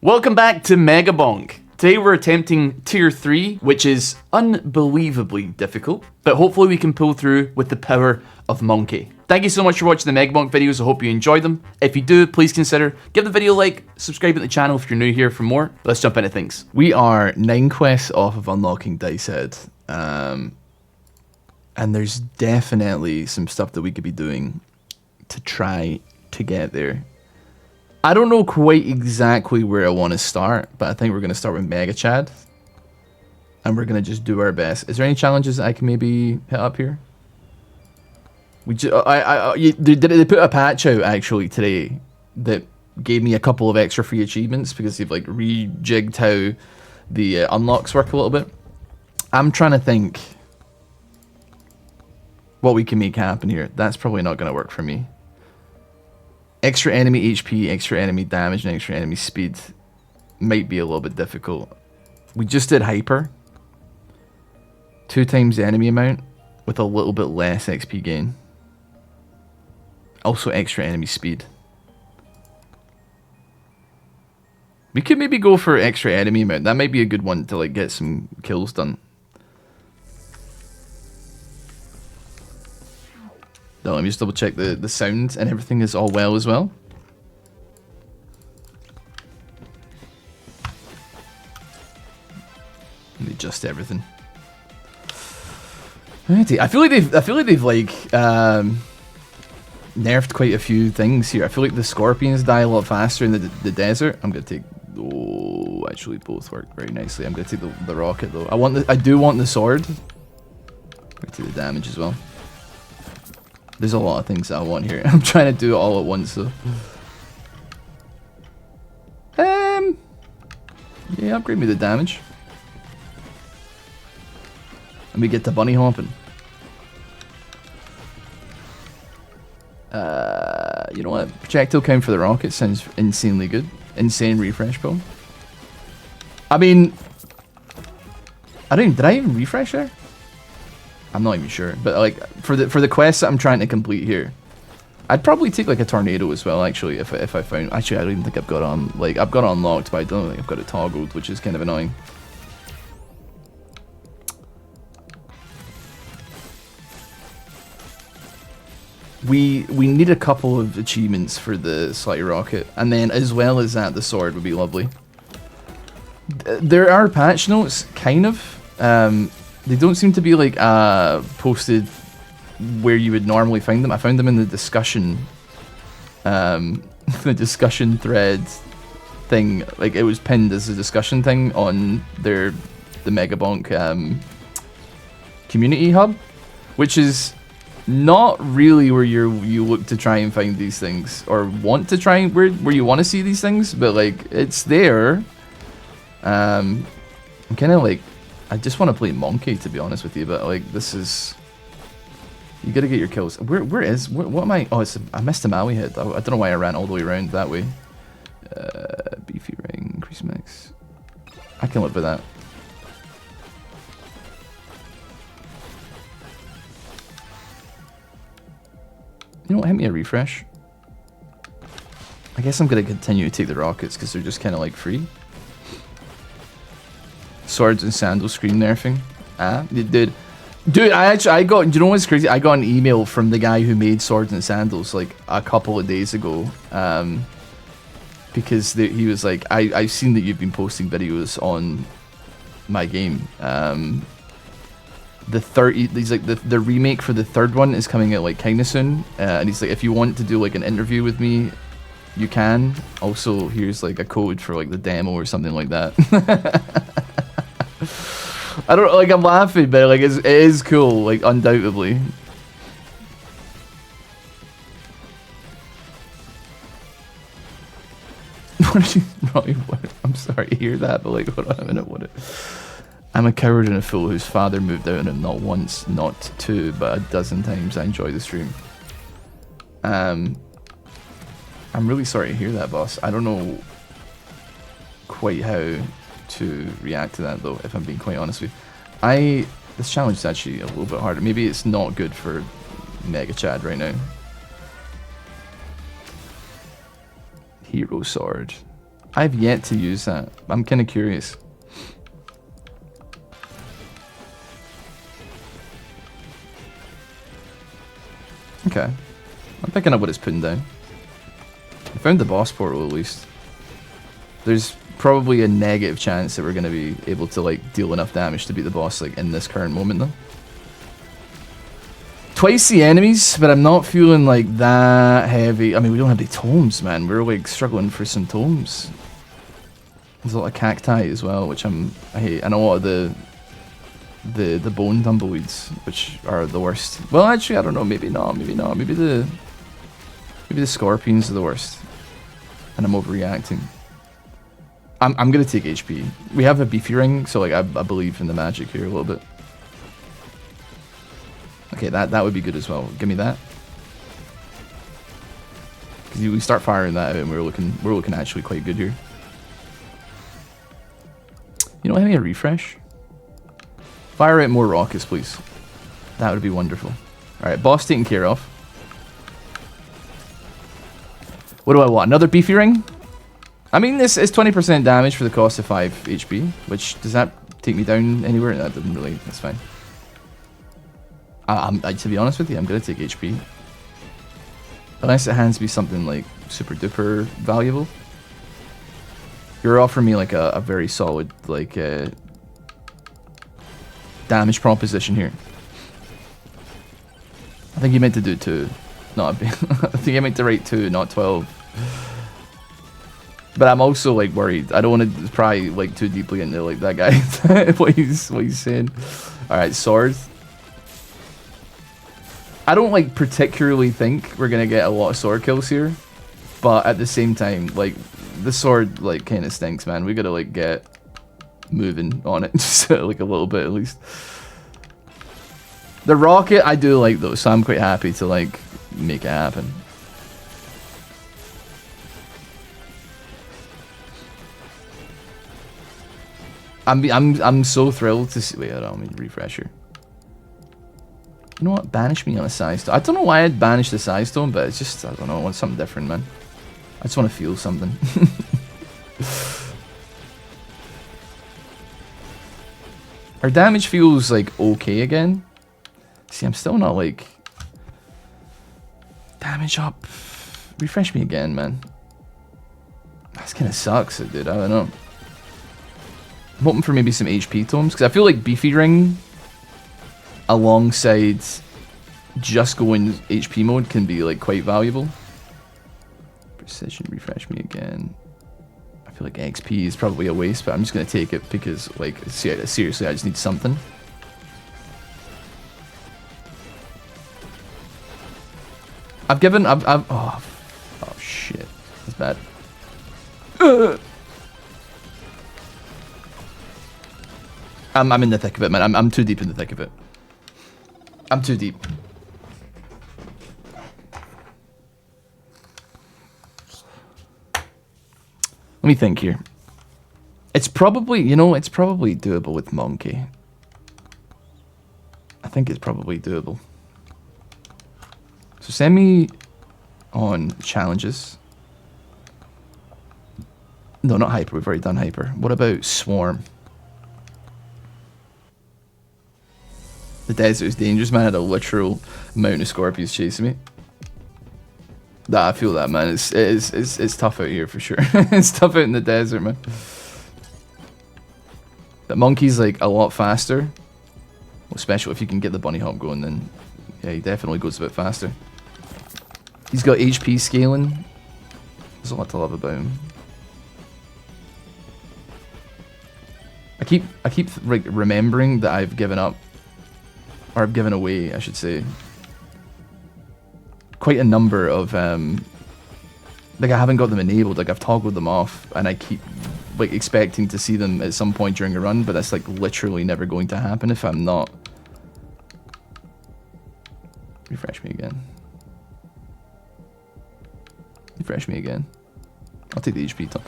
Welcome back to MEGABONK. Today we're attempting tier 3, which is unbelievably difficult, but hopefully we can pull through with the power of Monkey. Thank you so much for watching the MEGABONK videos, I hope you enjoyed them. If you do, please consider give the video a like, subscribe to the channel if you're new here for more. Let's jump into things. We are 9 quests off of unlocking Dice Head, and there's definitely some stuff that we could be doing to try to get there. I don't know quite exactly where I want to start, but I think we're going to start with Mega Chad. And we're going to just do our best. Is there any challenges that I can maybe hit up here? They put a patch out actually today that gave me a couple of extra free achievements because they've like rejigged how the unlocks work a little bit. I'm trying to think what we can make happen here. That's probably not going to work for me. Extra enemy HP, extra enemy damage, and extra enemy speed might be a little bit difficult. We just did Hyper. 2 times the enemy amount with a little bit less XP gain. Also extra enemy speed. We could maybe go for extra enemy amount. That might be a good one to like get some kills done. No, let me just double check the sound and everything is all well as well. Let me adjust everything. I feel like they've like nerfed quite a few things here. I feel like the scorpions die a lot faster in the desert. I'm gonna take. Oh, actually, both work very nicely. I'm gonna take the rocket though. I do want the sword. I'm gonna take the damage as well. There's a lot of things I want here. I'm trying to do it all at once, though. Yeah, upgrade me the damage. And we get to bunny hopping. You know what? Projectile count for the rocket sounds insanely good. Insane refresh pull. I mean, did I even refresh there? I'm not even sure, but like for the quests that I'm trying to complete here, I'd probably take like a tornado as well. Actually, if I found, actually I don't even think I've got on I've got it unlocked, but I don't think I've got it toggled, which is kind of annoying. We need a couple of achievements for the Slutty Rocket, and then as well as that, the sword would be lovely. There are patch notes, kind of. They don't seem to be like posted where you would normally find them. I found them in the discussion, the discussion thread thing. Like it was pinned as a discussion thing on the MEGABONK community hub, which is not really where you look to try and find these things or want to try where you want to see these things, but like it's there. I'm kind of like. I just want to play Monkey, to be honest with you, but like this is, you gotta get your kills. What am I? Oh, I missed a Maui hit. I don't know why I ran all the way around that way. Beefy ring, increase mix. I can live with that. You know what? Hit me a refresh. I guess I'm gonna continue to take the rockets because they're just kind of like free. Swords and sandals screen nerfing. Dude, I got, do you know what's crazy? I got an email from the guy who made Swords and Sandals like a couple of days ago. Because he was like, I've seen that you've been posting videos on my game. He's like, the remake for the 3rd one is coming out like kinda soon. And he's like, if you want to do like an interview with me, you can. Also, here's like a code for like the demo or something like that. I don't like. I'm laughing, but like it is cool. Like undoubtedly. I'm sorry to hear that, but like, hold on a minute. I'm a coward and a fool whose father moved out on him not once, not 2, but a dozen times. I enjoy the stream. I'm really sorry to hear that, boss. I don't know quite how to react to that though, if I'm being quite honest with you. This challenge is actually a little bit harder. Maybe it's not good for Mega Chad right now. Hero sword. I've yet to use that. I'm kind of curious. Okay. I'm picking up what it's putting down. I found the boss portal at least. There's probably a negative chance that we're going to be able to like deal enough damage to beat the boss like in this current moment though. Twice the enemies, but I'm not feeling like that heavy. I mean, we don't have any tomes, man. We're like struggling for some tomes. There's a lot of cacti as well, which I hate, and a lot of the bone tumbleweeds, which are the worst. Well, actually, I don't know. Maybe not. Maybe not. Maybe the scorpions are the worst, and I'm overreacting. I'm gonna take HP. We have a beefy ring, so like I believe in the magic here a little bit. Okay, that would be good as well. Give me that. Because we start firing that out and we're looking actually quite good here. You know, give me a refresh. Fire out more rockets, please. That would be wonderful. Alright, boss taken care of. What do I want? Another beefy ring? I mean, this is 20% damage for the cost of 5 HP. Which, does that take me down anywhere? That didn't really, that's fine. To be honest with you, I'm going to take HP. Unless it hands me something like super duper valuable. You're offering me like a very solid like damage proposition here. I think you meant to do 2. Not I think you meant to write 2, not 12. But I'm also like worried. I don't want to pry like too deeply into like that guy. what he's saying. Alright, sword. I don't like particularly think we're gonna get a lot of sword kills here, but at the same time, like the sword like kind of stinks, man. We gotta like get moving on it, just like a little bit at least. The rocket I do like though, so I'm quite happy to like make it happen. I'm so thrilled to see. Wait, I don't mean refresher. You know what? Banish me on a size stone. I don't know why I'd banish the size stone, but it's just, I don't know, I want something different, man. I just want to feel something. Our damage feels like okay again. See, I'm still not like damage up. Refresh me again, man. This kind of sucks, dude. I don't know. I'm hoping for maybe some HP tomes because I feel like beefy ring alongside just going HP mode can be like quite valuable. Precision, refresh me again. I feel like XP is probably a waste, but I'm just gonna take it because like seriously I just need something. I've oh shit, that's bad. I'm in the thick of it, man. I'm too deep in the thick of it. I'm too deep. Let me think here. It's probably, you know, it's probably doable with Monkey. I think it's probably doable. So send me on challenges. No, not Hyper. We've already done Hyper. What about Swarm? The desert is dangerous, man. I had a literal mountain of scorpions chasing me. Nah, I feel that, man. It's tough out here for sure. It's tough out in the desert, man. The monkey's like a lot faster. Well, especially if you can get the bunny hop going, then yeah, he definitely goes a bit faster. He's got HP scaling. There's a lot to love about him. I keep like remembering that I've given up. Or I've given away, I should say, quite a number of, like I haven't got them enabled, like I've toggled them off, and I keep, like, expecting to see them at some point during a run, but that's, like, literally never going to happen if I'm not. Refresh me again. Refresh me again. I'll take the HP top.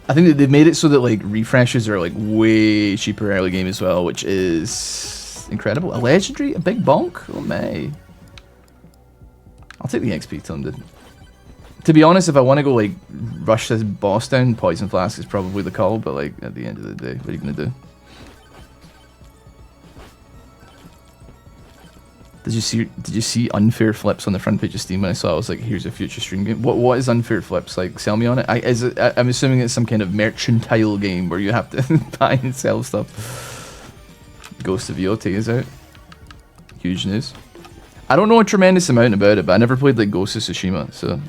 I think that they've made it so that like refreshes are like way cheaper early game as well, which is incredible. A legendary, a big bonk. Oh my! I'll take the XP tome, dude. To be honest, if I want to go like rush this boss down, Poison Flask is probably the call. But like at the end of the day, what are you gonna do? Did you see Unfair Flips on the front page of Steam? When I saw it, I was like, here's a future stream game. What is Unfair Flips? Like, sell me on it. I'm assuming it's some kind of mercantile game where you have to buy and sell stuff. Ghost of Yoti is out. Huge news. I don't know a tremendous amount about it, but I never played like Ghost of Tsushima, so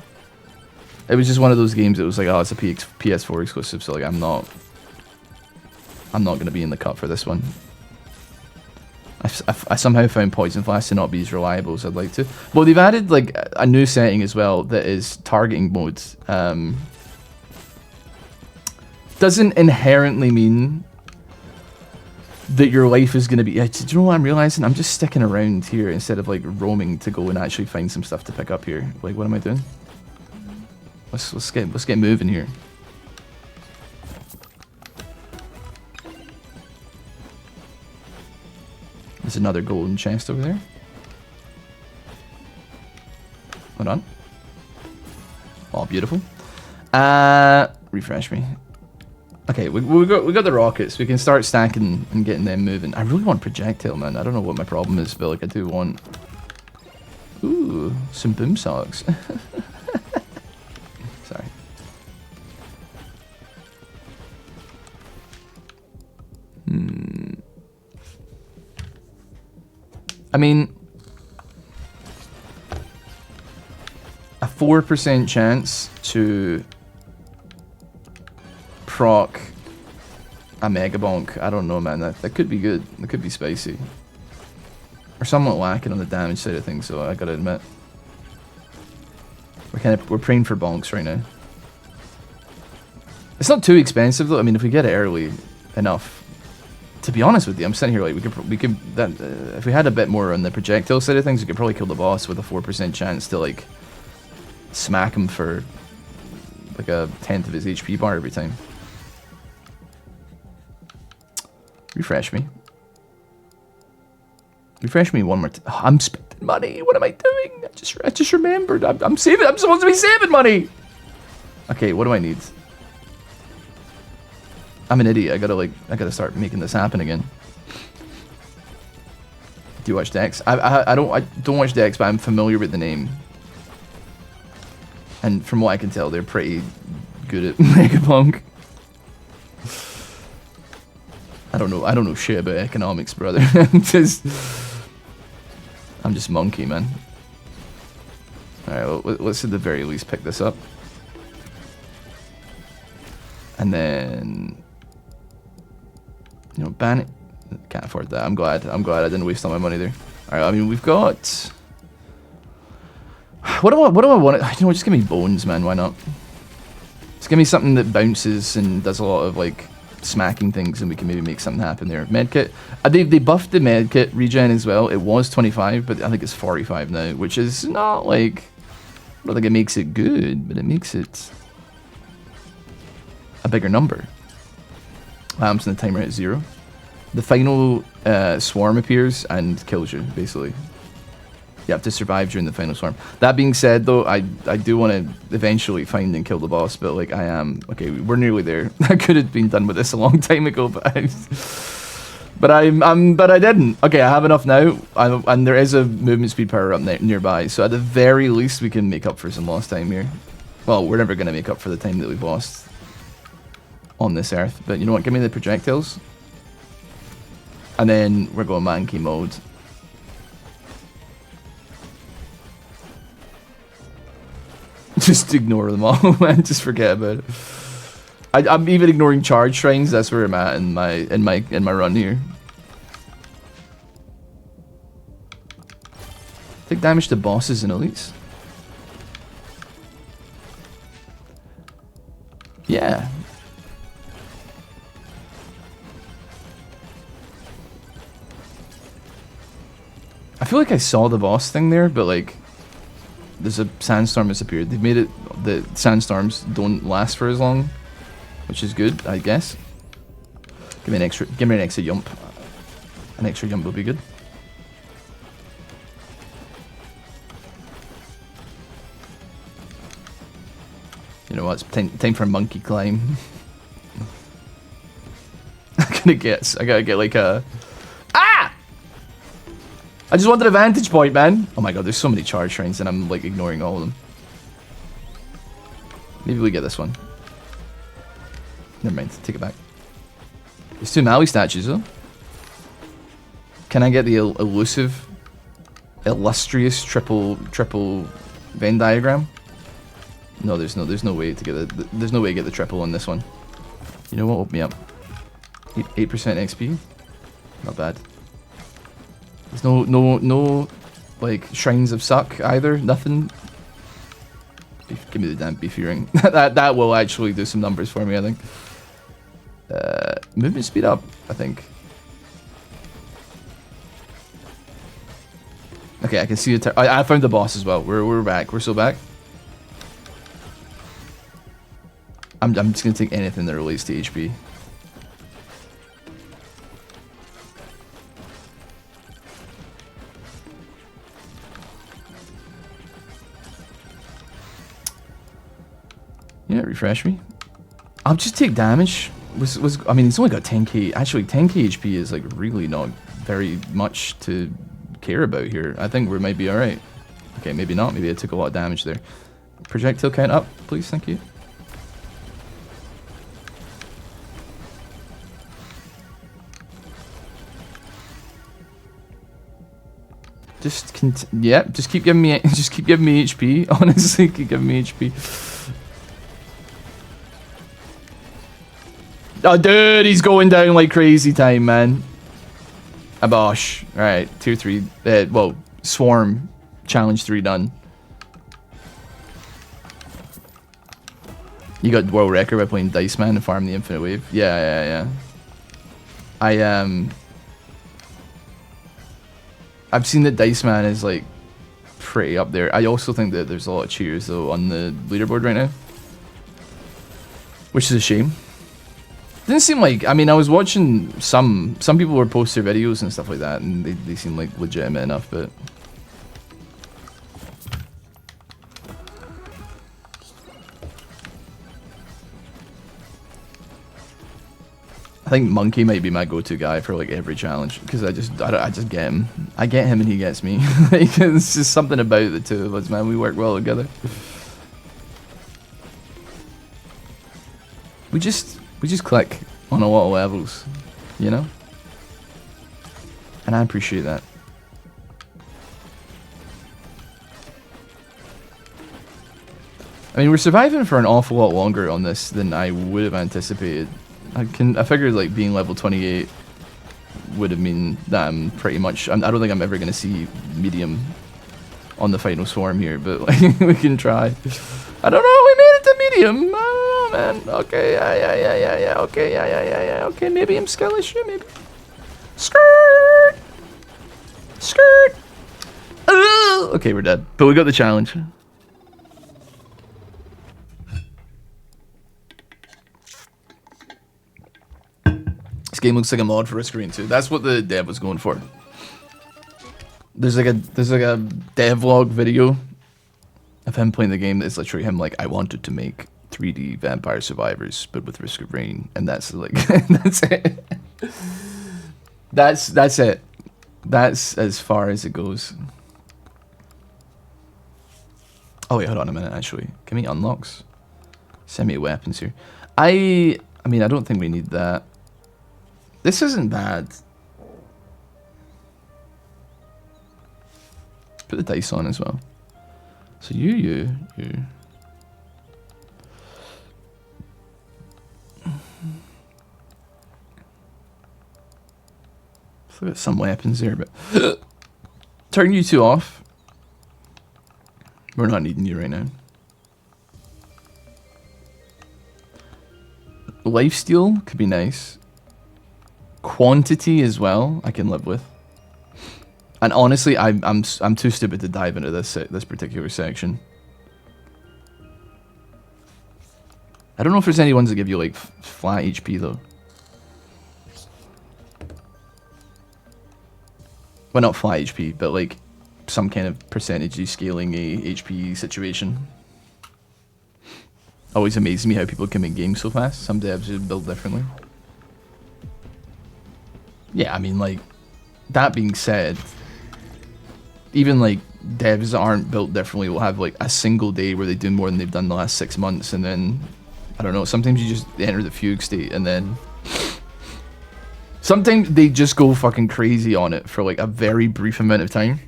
it was just one of those games that was like, oh, it's a PS4 exclusive, so like I'm not gonna be in the cut for this one. I somehow found Poison Flask to not be as reliable as I'd like to. Well, they've added like a new setting as well that is targeting mode. Doesn't inherently mean that your life is going to be... Do you know what I'm realizing? I'm just sticking around here instead of like roaming to go and actually find some stuff to pick up here. Like, what am I doing? Let's get moving here. There's another golden chest over there. Hold on. Oh, beautiful. Refresh me. Okay, we got the rockets. We can start stacking and getting them moving. I really want projectile, man. I don't know what my problem is, but like I do want... Ooh, some boom socks. Sorry. I mean, a 4% chance to proc a MEGABONK. I don't know, man. That could be good. That could be spicy. We're somewhat lacking on the damage side of things, so I gotta admit. We're praying for bonks right now. It's not too expensive though. I mean, if we get it early enough. To be honest with you, I'm sitting here like we could if we had a bit more on the projectile side of things, we could probably kill the boss with a 4% chance to like smack him for like a 1/10 of his HP bar every time. Refresh me. Refresh me one more time. Oh, I'm spending money. What am I doing? I just remembered. I'm saving. I'm supposed to be saving money. Okay, what do I need? I'm an idiot. I gotta start making this happen again. Do you watch Dex? I don't watch Dex, but I'm familiar with the name. And from what I can tell, they're pretty good at MEGABONK. I don't know shit about economics, brother. I'm just monkey, man. Alright, well, let's at the very least pick this up. And then... You know, ban it. Can't afford that. I'm glad I didn't waste all my money there. Alright, I mean, we've got... What do I want? You know, just give me bones, man. Why not? Just give me something that bounces and does a lot of, like, smacking things, and we can maybe make something happen there. Medkit. They buffed the medkit regen as well. It was 25, but I think it's 45 now, which is not, like... I don't think it makes it good, but it makes it... a bigger number. Lamps and the timer at 0. The final swarm appears and kills you, basically. You have to survive during the final swarm. That being said, though, I do want to eventually find and kill the boss, but like I am... Okay, we're nearly there. I could have been done with this a long time ago, but I didn't. Okay, I have enough now, and there is a movement speed power up nearby, so at the very least we can make up for some lost time here. Well, we're never going to make up for the time that we've lost on this earth, but you know what, give me the projectiles and then we're going manky mode. Just ignore them all, man. Just forget about it. I'm even ignoring charge shrines. That's where I'm at in my run here. Take damage to bosses and elites. Yeah. I feel like I saw the boss thing there, but like, there's a sandstorm that's appeared. They've made it the sandstorms don't last for as long, which is good, I guess. Give me an extra jump. An extra jump will be good. You know what? It's time for a monkey climb. I gotta get like a... Ah! I just wanted a vantage point, man. Oh my god, there's so many charge shrines and I'm like ignoring all of them. Maybe we get this one. Never mind, take it back. There's 2 Maui statues though. Can I get the elusive, illustrious triple Venn diagram? No, there's no way to get there's no way to get the triple on this one. You know what? Open me up. 8% XP. Not bad. There's no like shrines of suck either. Nothing. Give me the damn beefy ring. that will actually do some numbers for me, I think. Movement speed up, I think. Okay, I can see it. I found the boss as well. We're back. We're so back. I'm just gonna take anything that relates to HP. Yeah, refresh me. I'll just take damage. I mean, it's only got 10k. Actually, 10k HP is like really not very much to care about here. I think we might be all right. Okay, maybe not. Maybe I took a lot of damage there. Projectile count up, please. Thank you. Just keep giving me HP. Honestly, keep giving me HP. Oh, dude, he's going down like crazy time, man. Abosh. Alright, tier 3. Well, Swarm. Challenge 3 done. You got world record by playing Dice Man and farm the Infinite Wave. Yeah. I've seen that Dice Man is like pretty up there. I also think that there's a lot of cheers though on the leaderboard right now, which is a shame. Didn't seem like, I mean, I was watching some people were posting their videos and stuff like that, and they seem like legitimate enough, but I think Monkey might be my go-to guy for like every challenge because I just get him. I get him and he gets me. Like, it's just something about the two of us, man. We work well together. We just click on a lot of levels, you know? And I appreciate that. I mean, we're surviving for an awful lot longer on this than I would have anticipated. I figured like being level 28 would have mean that I'm pretty much, I don't think I'm ever going to see medium on the final swarm here, but like, we can try. I don't know, we made it to medium. Oh man, okay, yeah, okay, yeah, okay, maybe I'm skillish, yeah, maybe. Skirt! Skirt! Okay, we're dead, but we got the challenge. This game looks like a mod for a screen too. That's what the dev was going for. There's like a devlog video of him playing the game. It's literally him like, I wanted to make 3D Vampire Survivors, but with Risk of Rain, and that's like that's it. That's it. That's as far as it goes. Oh wait, hold on a minute. Actually, give me unlocks. Send me weapons here. I mean, I don't think we need that. This isn't bad. Put the dice on as well. So you. Still got some weapons there, but turn you two off. We're not needing you right now. Lifesteal could be nice. Quantity as well, I can live with. And honestly, I'm too stupid to dive into this particular section. I don't know if there's any ones that give you like flat HP though. Well, not flat HP, but like some kind of percentage scaling a HP situation. Always amazes me how people can make games so fast. Some devs just build differently. Yeah, I mean, like, that being said, even like devs that aren't built differently will have like a single day where they do more than they've done the last 6 months, and then I don't know, sometimes you just enter the fugue state and then sometimes they just go fucking crazy on it for like a very brief amount of time.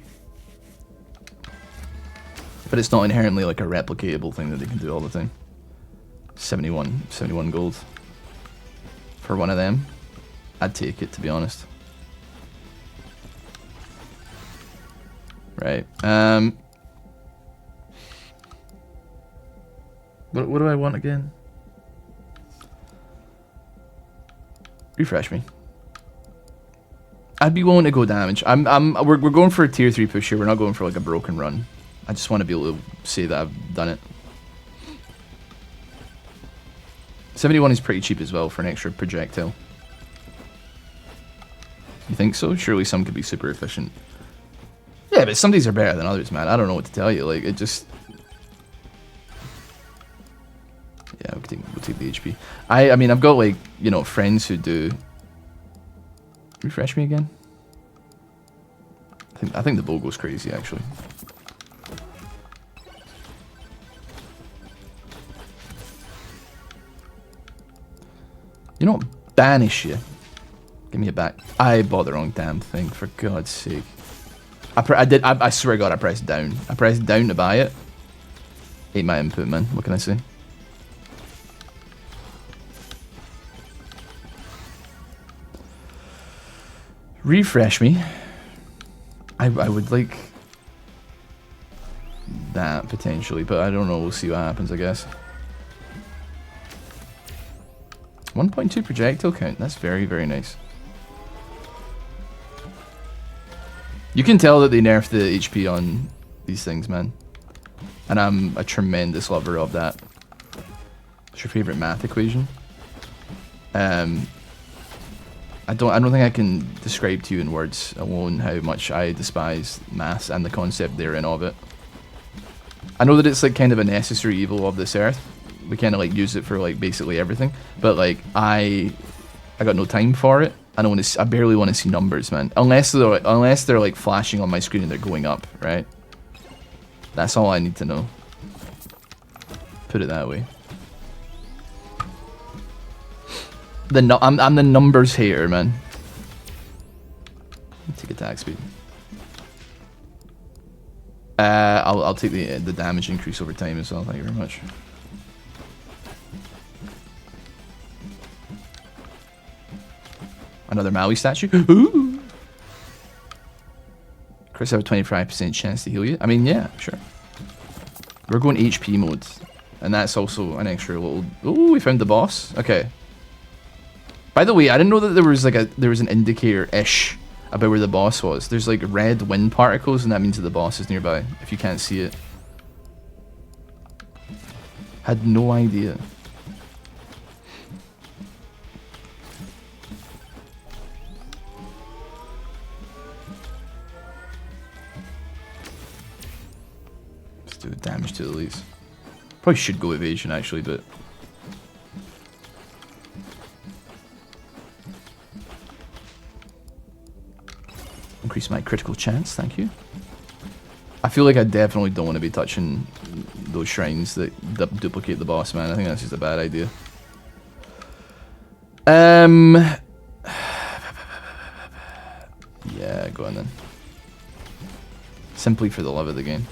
But it's not inherently like a replicatable thing that they can do all the time. 71 gold for one of them. I'd take it, to be honest. Right. What do I want again? Refresh me. I'd be willing to go damage. We're going for a tier 3 push here. We're not going for like a broken run. I just want to be able to say that I've done it. 71 is pretty cheap as well for an extra projectile. You think so? Surely some could be super efficient. Yeah, but some days are better than others, man. I don't know what to tell you. Like, it just... Yeah, we'll take the HP. I mean, I've got, like, you know, friends who do... Refresh me again? I think the bow goes crazy, actually. You know what? Banish you. Give me it back. I bought the wrong damn thing, for God's sake. I swear to God, I pressed down. I pressed down to buy it. Ate my input, man. What can I say? Refresh me. I would like that, potentially, but I don't know. We'll see what happens, I guess. 1.2 projectile count. That's very, very nice. You can tell that they nerfed the HP on these things, man. And I'm a tremendous lover of that. What's your favorite math equation? I don't think I can describe to you in words alone how much I despise maths and the concept therein of it. I know that it's like kind of a necessary evil of this earth. We kind of like use it for like basically everything, but like I got no time for it. I barely want to see numbers, man. Unless they're like flashing on my screen and they're going up, right? That's all I need to know. Put it that way. I'm the numbers hater, man. Take attack speed. I'll take the damage increase over time as well. Thank you very much. Another Maui statue. Ooh. Chris, I have a 25% chance to heal you. I mean, yeah, sure. We're going HP mode, and that's also an extra little. Ooh, we found the boss. Okay. By the way, I didn't know that there was an indicator-ish about where the boss was. There's like red wind particles, and that means that the boss is nearby. If you can't see it, had no idea. Let's do damage to the elites. Probably should go evasion actually, but. Increase my critical chance, thank you. I feel like I definitely don't want to be touching those shrines that duplicate the boss, man. I think that's just a bad idea. Yeah, go on then. Simply for the love of the game.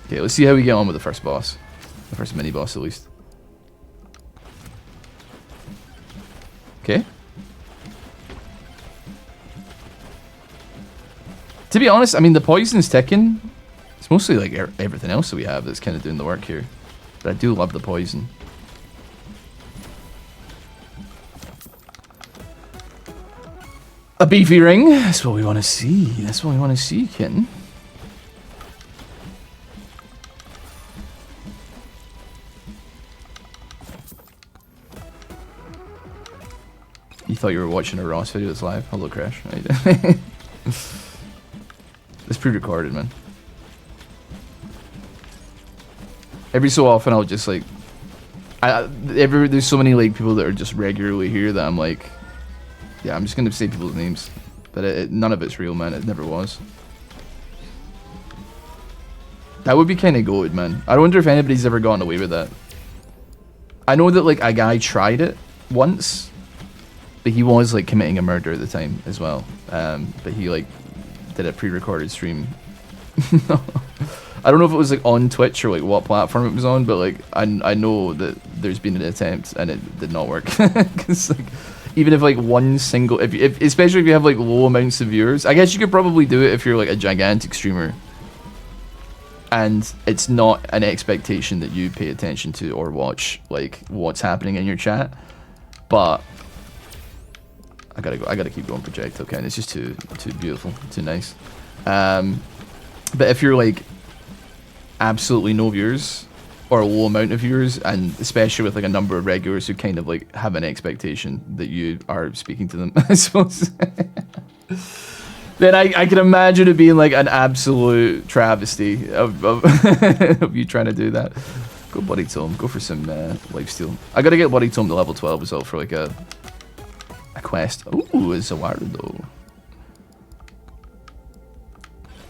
Okay, let's see how we get on with the first boss. The first mini-boss, at least. Okay. To be honest, I mean, the poison's ticking. It's mostly like everything else that we have that's kind of doing the work here. But I do love the poison. A beefy ring. That's what we want to see. That's what we want to see, kitten. You thought you were watching a Ross video that's live? Hello, Crash. How you doing? It's pre-recorded, man. every so often I'll just like, there's so many like people that are just regularly here that I'm like, yeah, I'm just gonna say people's names, but none of it's real, man. It never was. That would be kind of goated, man. I wonder if anybody's ever gotten away with that. I know that like a guy tried it once, but he was like committing a murder at the time as well. But he like did a pre-recorded stream. I don't know if it was like on Twitch or like what platform it was on, but like I know that there's been an attempt and it did not work. Cause like even if like one single, if especially if you have like low amounts of viewers, I guess you could probably do it if you're like a gigantic streamer. And it's not an expectation that you pay attention to or watch like what's happening in your chat, but I gotta keep going projectile count. It's just too beautiful, too nice. But if you're like absolutely no viewers or a low amount of viewers, and especially with like a number of regulars who kind of like have an expectation that you are speaking to them, I suppose. Then I can imagine it being like an absolute travesty of of you trying to do that. Go Bloody Tome, go for some lifesteal. I gotta get Bloody Tome to level 12 as well for like a quest. Ooh, it's a Warudo.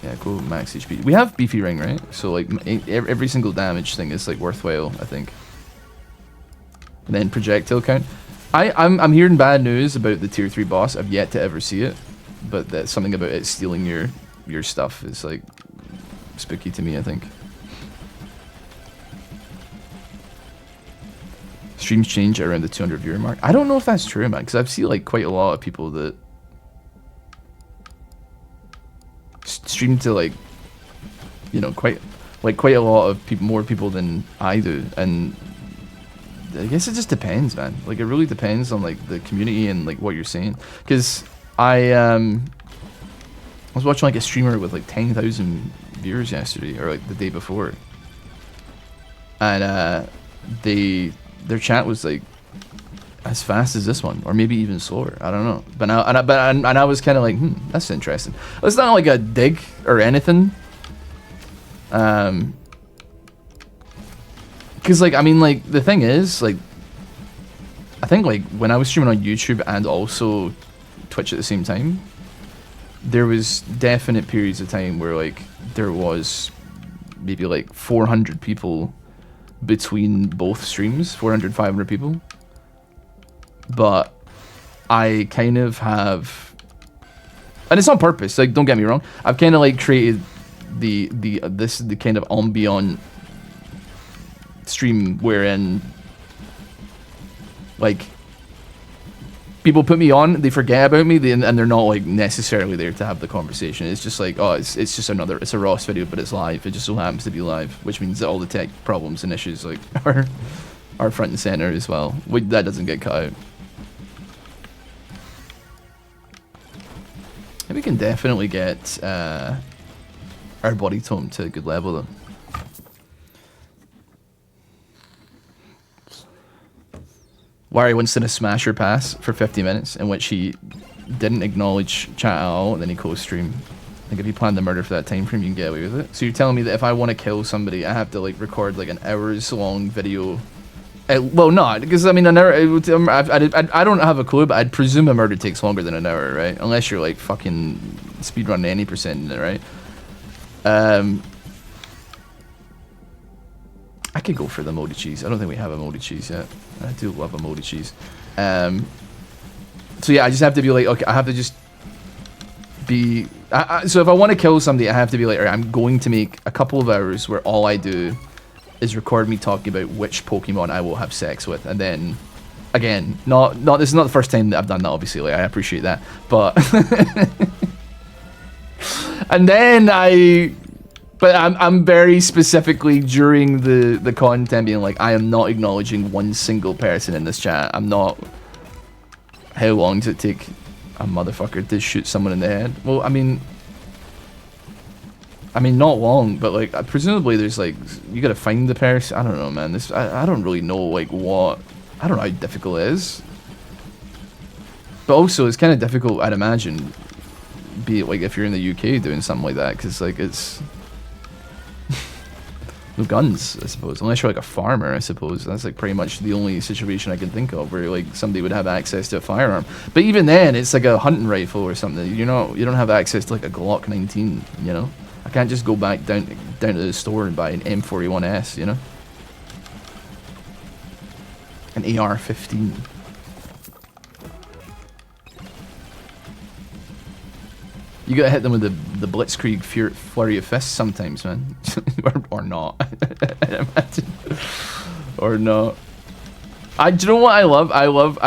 Yeah, go max HP. We have Beefy Ring, right? So like every single damage thing is like worthwhile, I think. And then projectile count. I'm hearing bad news about the tier 3 boss. I've yet to ever see it. But that's something about it stealing your stuff is like spooky to me, I think. Streams change around the 200 viewer mark. I don't know if that's true, man, because I've seen like quite a lot of people that stream to like, you know, quite a lot of people, more people than I do, and I guess it just depends, man. Like it really depends on like the community and like what you're saying, because I was watching like a streamer with like 10,000 viewers yesterday, or like the day before, and their chat was like as fast as this one, or maybe even slower. I don't know, but I was kind of like, that's interesting. It's not like a dig or anything, because like I mean like the thing is like I think like when I was streaming on YouTube and also Twitch at the same time, there was definite periods of time where like there was maybe like 400 people between both streams, 400, 500 people. But I kind of have, and it's on purpose, like don't get me wrong, I've kind of like created the kind of ambient stream wherein like people put me on, they forget about me, and they're not like necessarily there to have the conversation. It's just like, oh, it's just it's a Ross video, but it's live. It just so happens to be live, which means that all the tech problems and issues like are front and center as well. That doesn't get cut out. And we can definitely get our Body Tome to a good level though. Wary once did a smasher pass for 50 minutes in which he didn't acknowledge chat at all, and then he closed stream. I think if you plan the murder for that time frame, you can get away with it. So you're telling me that if I want to kill somebody, I have to like record like an hours long video? Well, not because I mean an hour. I don't have a clue, but I'd presume a murder takes longer than an hour, right? Unless you're like fucking speedrunning any percent in it, right? I could go for the moldy cheese. I don't think we have a moldy cheese yet. I do love a moldy cheese. So yeah, I just have to be like, okay, I have to just be... so if I want to kill somebody, I have to be like, alright, I'm going to make a couple of hours where all I do is record me talking about which Pokemon I will have sex with. And then, again, this is not the first time that I've done that, obviously. Like, I appreciate that. But... and then But I'm very specifically during the content being like, I am not acknowledging one single person in this chat. I'm not... How long does it take a motherfucker to shoot someone in the head? Well, I mean, not long, but like, presumably there's like, you gotta find the person. I don't know, man. I don't really know like what... I don't know how difficult it is. But also, it's kind of difficult, I'd imagine, be it like if you're in the UK doing something like that, because like it's... No guns, I suppose. Unless you're like a farmer, I suppose. That's like pretty much the only situation I can think of where like somebody would have access to a firearm. But even then, it's like a hunting rifle or something. You don't have access to like a Glock 19, you know? I can't just go back down to the store and buy an M41S, you know? An AR-15. You gotta hit them with the Blitzkrieg flurry of fists sometimes, man. or not. Or not. Do you know what I love? I love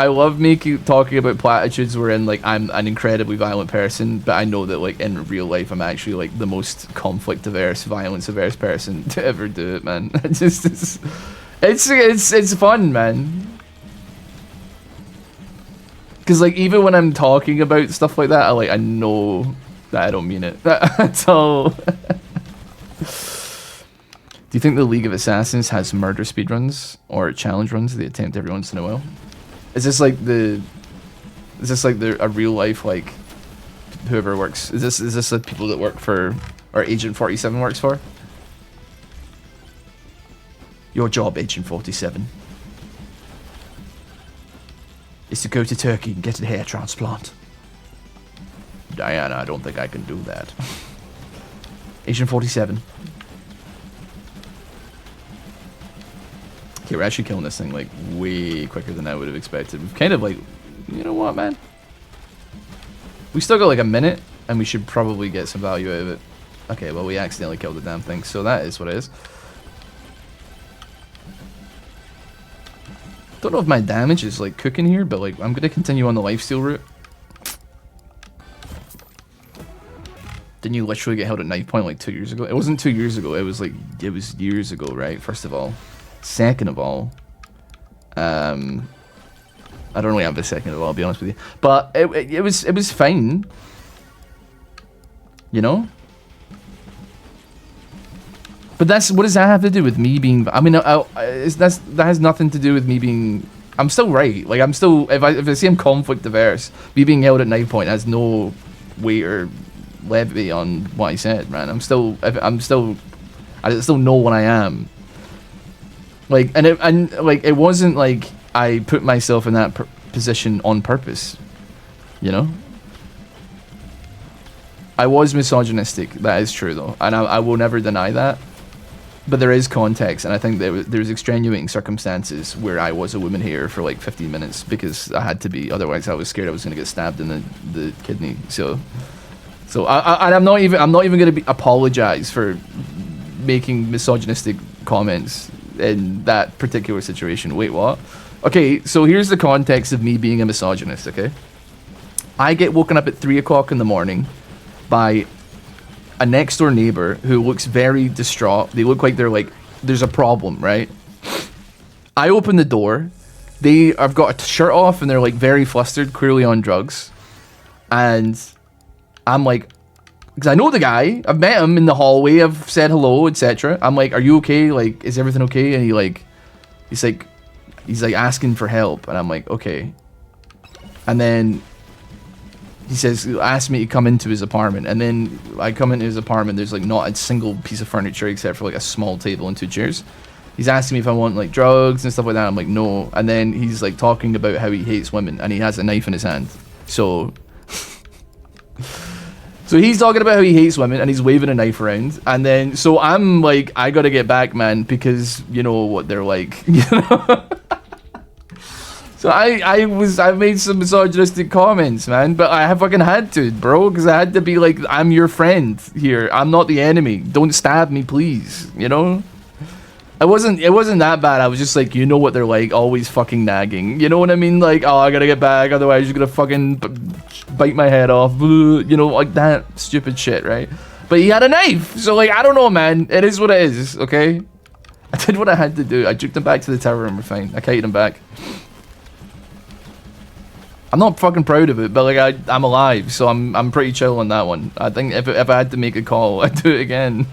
talking about platitudes wherein like I'm an incredibly violent person, but I know that like in real life I'm actually like the most conflict averse, violence averse person to ever do it, man. It's fun, man. Cause like even when I'm talking about stuff like that, I know that I don't mean it. That's all. Do you think the League of Assassins has murder speedruns or challenge runs they attempt every once in a while? Is this like a real life like whoever works? Is this the people that work for or Agent 47 works for? Your job, Agent 47, is to go to Turkey and get a hair transplant. Diana, I don't think I can do that. Agent 47. Okay, we're actually killing this thing like way quicker than I would have expected. We've kind of like, you know what, man? We still got like a minute, and we should probably get some value out of it. Okay, well we accidentally killed the damn thing, so that is what it is. Don't know if my damage is like cooking here, but like I'm gonna continue on the lifesteal route. Didn't you literally get held at knife point like 2 years ago? It wasn't 2 years ago. It was like it was years ago, right? First of all, second of all, I don't really have a second of all. I'll be honest with you, but it was fine, you know. But what does that have to do with me being? I mean, that has nothing to do with me being. I'm still right. Like I'm still. If I say I'm conflict averse, me being held at knife point has no weight or levity on what I said, man. I still know what I am. Like, and it wasn't like I put myself in that position on purpose, you know. I was misogynistic. That is true, though, and I will never deny that. But there is context, and I think there's extenuating circumstances where I was a woman hater for like 15 minutes because I had to be. Otherwise, I was scared I was going to get stabbed in the kidney. So I'm not even going to apologize for making misogynistic comments in that particular situation. Wait, what? Okay, so here's the context of me being a misogynist. Okay, I get woken up at 3 o'clock in the morning by a next door neighbor who looks very distraught. They look like they're like, there's a problem, right? I open the door. I've got a shirt off and they're like very flustered, clearly on drugs. And I'm like, because I know the guy. I've met him in the hallway. I've said hello, etc. I'm like, are you okay? Like, is everything okay? And he's like asking for help. And I'm like, okay. And then he says, ask me to come into his apartment. And then I come into his apartment. There's like not a single piece of furniture except for like a small table and 2 chairs. He's asking me if I want like drugs and stuff like that. I'm like, no. And then he's like talking about how he hates women and he has a knife in his hand. So he's talking about how he hates women and he's waving a knife around. And then, so I'm like, I gotta get back, man, because you know what they're like, you know? So I made some misogynistic comments, man, but I fucking had to, bro, because I had to be like, I'm your friend here. I'm not the enemy. Don't stab me, please, you know? It wasn't that bad. I was just like, you know what they're like, always fucking nagging. You know what I mean? Like, oh, I gotta get back, otherwise you're gonna fucking bite my head off. You know, like that stupid shit, right? But he had a knife, so like, I don't know, man. It is what it is, okay? I did what I had to do. I juked him back to the tower and we're fine. I kited him back. I'm not fucking proud of it, but like I'm alive, so I'm pretty chill on that one. I think if I had to make a call, I'd do it again.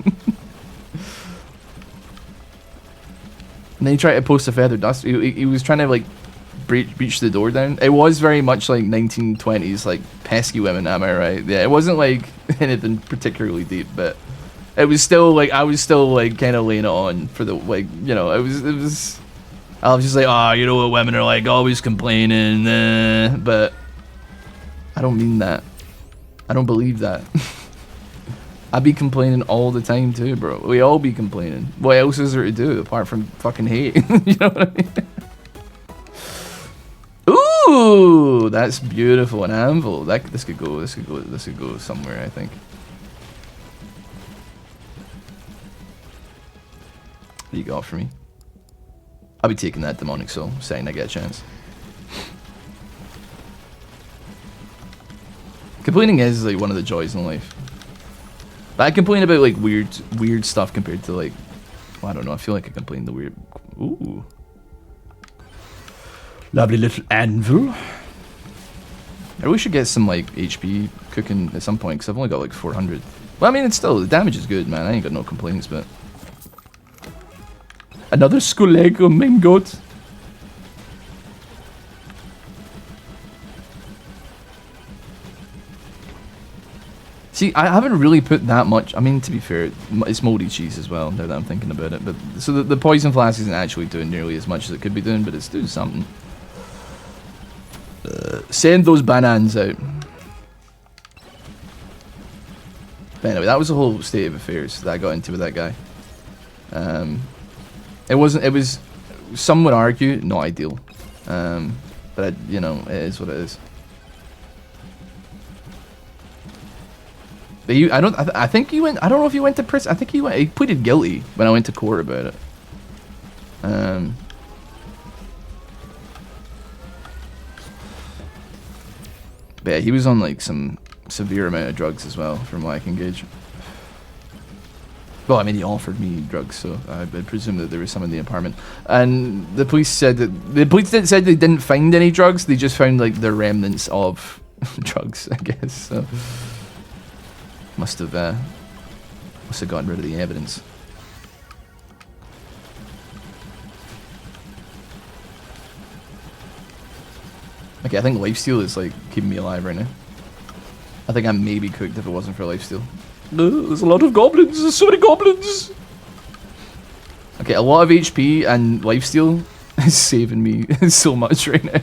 And then he tried to post a feather dust. He was trying to like breach the door down. It was very much like 1920s, like pesky women. Am I right? Yeah, it wasn't like anything particularly deep, but It was still like I was still like kind of laying it on for the like you know it was. I was just like, oh, you know what women are like, always complaining, but I don't mean that. I don't believe that. I be complaining all the time too, bro. We all be complaining. What else is there to do apart from fucking hate? You know what I mean? Ooh, that's beautiful. An anvil. This could go somewhere, I think. What do you got for me? I'll be taking that demonic soul, saying I get a chance. Complaining is like one of the joys in life. But I complain about like weird stuff compared to like, well, I don't know. I feel like I complain the weird. Ooh, lovely little anvil. I really should get some like HP cooking at some point because I've only got like 400. Well, I mean, it's still the damage is good, man. I ain't got no complaints, but. Another skull egg, oh my god. See, I haven't really put that much. I mean, to be fair, it's moldy cheese as well, now that I'm thinking about it. But so the poison flask isn't actually doing nearly as much as it could be doing, but it's doing something. Send those bananas out. But anyway, that was the whole state of affairs that I got into with that guy. It was, some would argue, not ideal. But, you know, it is what it is. But I think he went, I don't know if he went to prison. I think he pleaded guilty when I went to court about it. But yeah, he was on like some severe amount of drugs as well, from what I can gauge. Well, I mean, he offered me drugs, so I presume that there was some in the apartment. And the police said that said they didn't find any drugs. They just found like the remnants of drugs, I guess. So must have gotten rid of the evidence. Okay, I think lifesteal is like keeping me alive right now. I think I may be cooked if it wasn't for lifesteal. No, there's a lot of goblins. There's so many goblins. Okay, a lot of HP and lifesteal is saving me so much right now.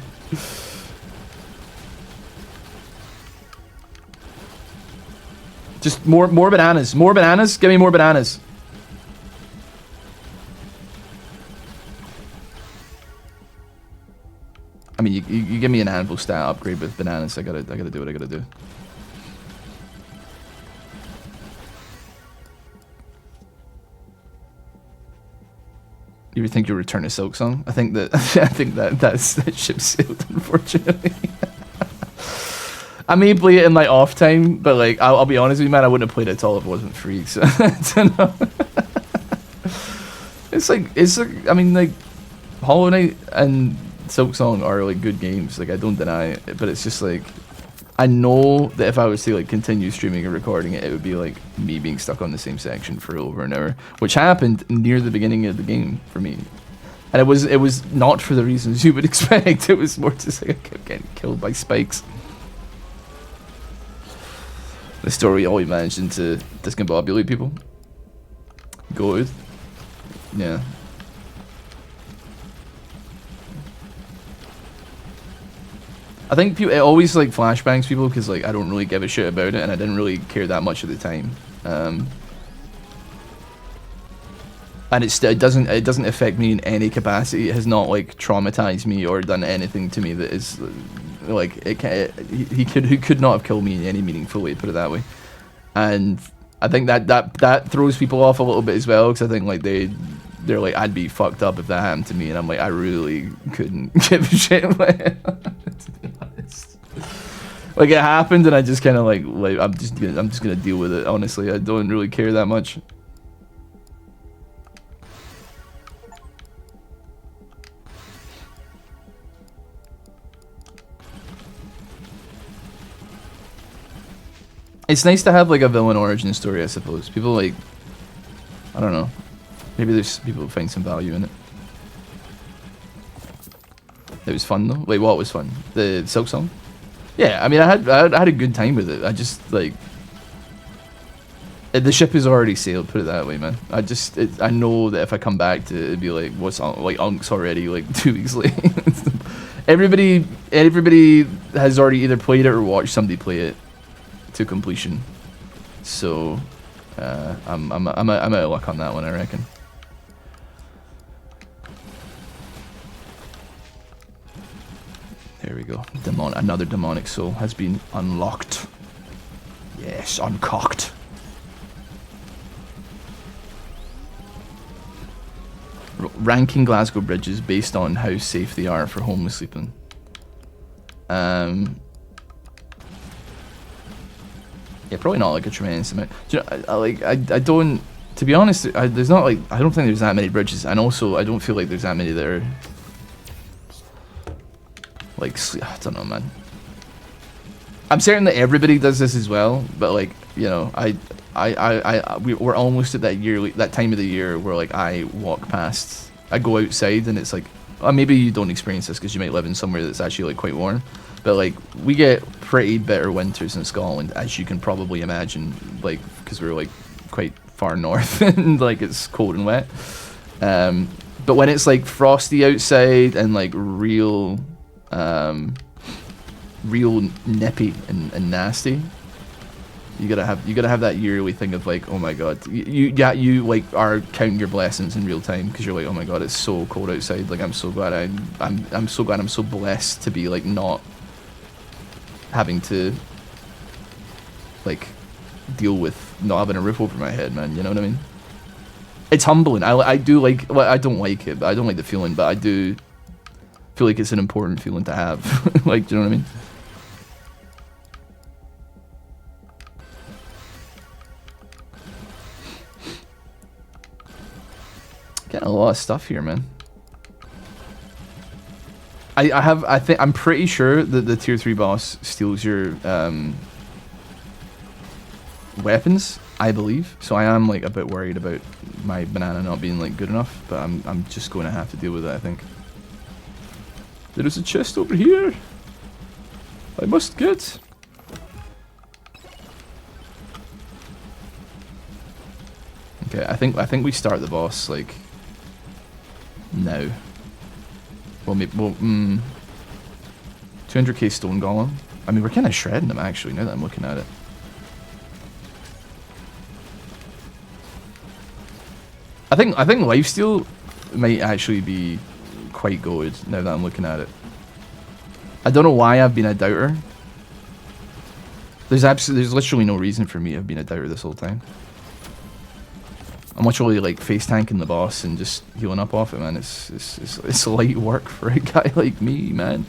Just more bananas. More bananas. Give me more bananas. I mean, you give me an anvil stat upgrade with bananas. I gotta do what I gotta do. You would think you'll return to Silk Song? I think that that ship sailed, unfortunately. I may play it in like off time, but like I'll be honest with you, man, I wouldn't have played it at all if it wasn't free. So I don't know. It's like I mean like Hollow Knight and Silk Song are like good games. Like I don't deny it, but it's just like I know that if I was to like continue streaming and recording it, it would be like me being stuck on the same section for over an hour, which happened near the beginning of the game for me. And it was not for the reasons you would expect. It was more just like I kept getting killed by spikes. The story always managed to discombobulate people. Good. Yeah. I think it always like flashbangs people because like I don't really give a shit about it and I didn't really care that much at the time. And it doesn't affect me in any capacity. It has not like traumatized me or done anything to me that is like he could not have killed me in any meaningful way, put it that way. And I think that throws people off a little bit as well because I think like they're like I'd be fucked up if that happened to me, and I'm like I really couldn't give a shit. To be honest, like it happened, and I just kind of like I'm just gonna deal with it. Honestly, I don't really care that much. It's nice to have like a villain origin story, I suppose. People like, I don't know. Maybe there's people who find some value in it. It was fun though. Wait, what was fun? The Silk Song? Yeah, I mean, I had a good time with it. I just like, The ship is already sailed, put it that way, man. I know that if I come back to it, it'd be like, what's on, like Unks already, like 2 weeks late. everybody has already either played it or watched somebody play it to completion. So, I'm out of luck on that one, I reckon. There we go. Another demonic soul has been unlocked. Yes, uncocked. Ranking Glasgow bridges based on how safe they are for homeless sleeping. Yeah, probably not like a tremendous amount. Do you know, I don't. To be honest, there's not like, I don't think there's that many bridges, and also I don't feel like there's that many that are like, I don't know, man. I'm certain that everybody does this as well, but like, you know, we're almost at that time of the year where like I walk past, I go outside and it's like, maybe you don't experience this because you might live in somewhere that's actually like quite warm, but like we get pretty bitter winters in Scotland, as you can probably imagine, like because we're like quite far north and like it's cold and wet. But when it's like frosty outside and like real nippy and nasty, you gotta have that yearly thing of like, oh my god, you like are counting your blessings in real time because you're like, oh my god, it's so cold outside. Like I'm so glad I'm so blessed to be like not having to like deal with not having a roof over my head, man. You know what I mean? It's humbling. I do like, well, I don't like it, but I don't like the feeling, but I do feel like it's an important feeling to have. Like, do you know what I mean? Getting a lot of stuff here, man. I'm pretty sure that the tier 3 boss steals your weapons, I believe. So I am like a bit worried about my banana not being like good enough, but I'm just going to have to deal with it, I think. There is a chest over here I must get. Okay, I think we start the boss like now. Well, maybe 200k stone golem. I mean, we're kind of shredding them actually now that I'm looking at it. I think lifesteal might actually be quite good now that I'm looking at it. I don't know why I've been a doubter. There's literally no reason for me to have been a doubter this whole time. I'm literally like face tanking the boss and just healing up off it, man. It's light work for a guy like me, man.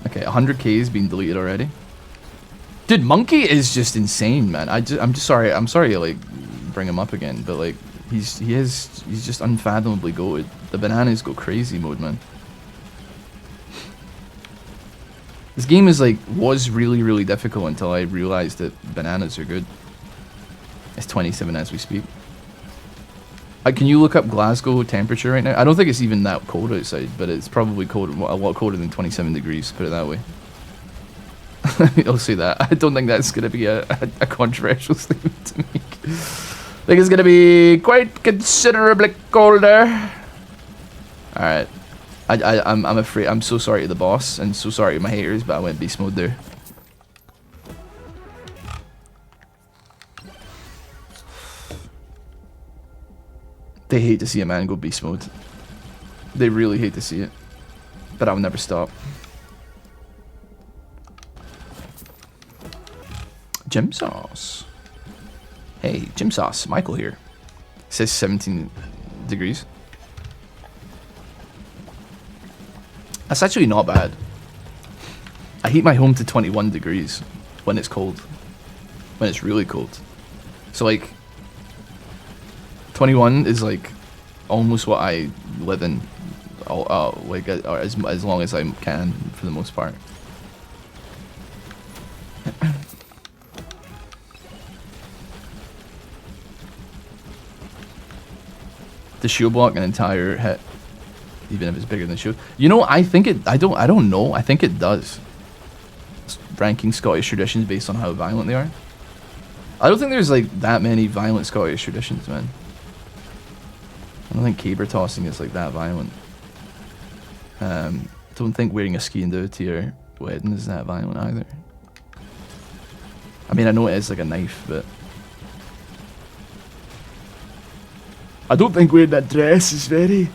Okay, 100k has been deleted already. Dude, Monkey is just insane, man. I'm just sorry. I'm sorry to like bring him up again, but like he's just unfathomably goated. The bananas go crazy mode, man. This game is like was really difficult until I realized that bananas are good. It's 27 as we speak. Can you look up Glasgow temperature right now? I don't think it's even that cold outside, but it's probably cold, a lot colder than 27 degrees, put it that way. I'll say that. I don't think that's going to be a controversial statement to make. I think it's going to be quite considerably colder. Alright. I'm afraid. I'm so sorry to the boss and so sorry to my haters, but I went beast mode there. They hate to see a man go beast mode. They really hate to see it. But I'll never stop. Gym sauce. Hey, gym sauce. Michael here. It says 17 degrees. That's actually not bad. I heat my home to 21 degrees when it's cold. When it's really cold. So like 21 is like almost what I live in, like as long as I can for the most part. The shield block an entire hit. even if it's bigger than the show. You know, I think it. I don't know. I think it does. Ranking Scottish traditions based on how violent they are. I don't think there's like that many violent Scottish traditions, man. I don't think caber tossing is like that violent. Don't think wearing a ski and do to your wedding is that violent either. I mean, I know it is like a knife, but I don't think wearing that dress is very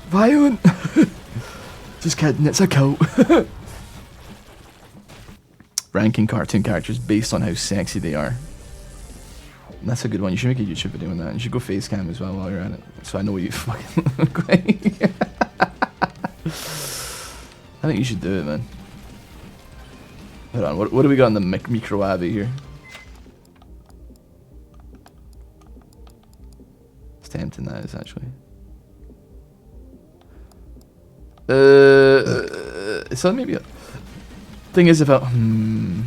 violent. Just kidding, it's a cult. Ranking cartoon characters based on how sexy they are. That's a good one. You should make a YouTube video on that. You should go face cam as well while you're at it, so I know what you fucking look like. I think you should do it, man. Hold on, what do we got in the micro abbey here? It's tempting, that is actually. So maybe. Thing is, if I'm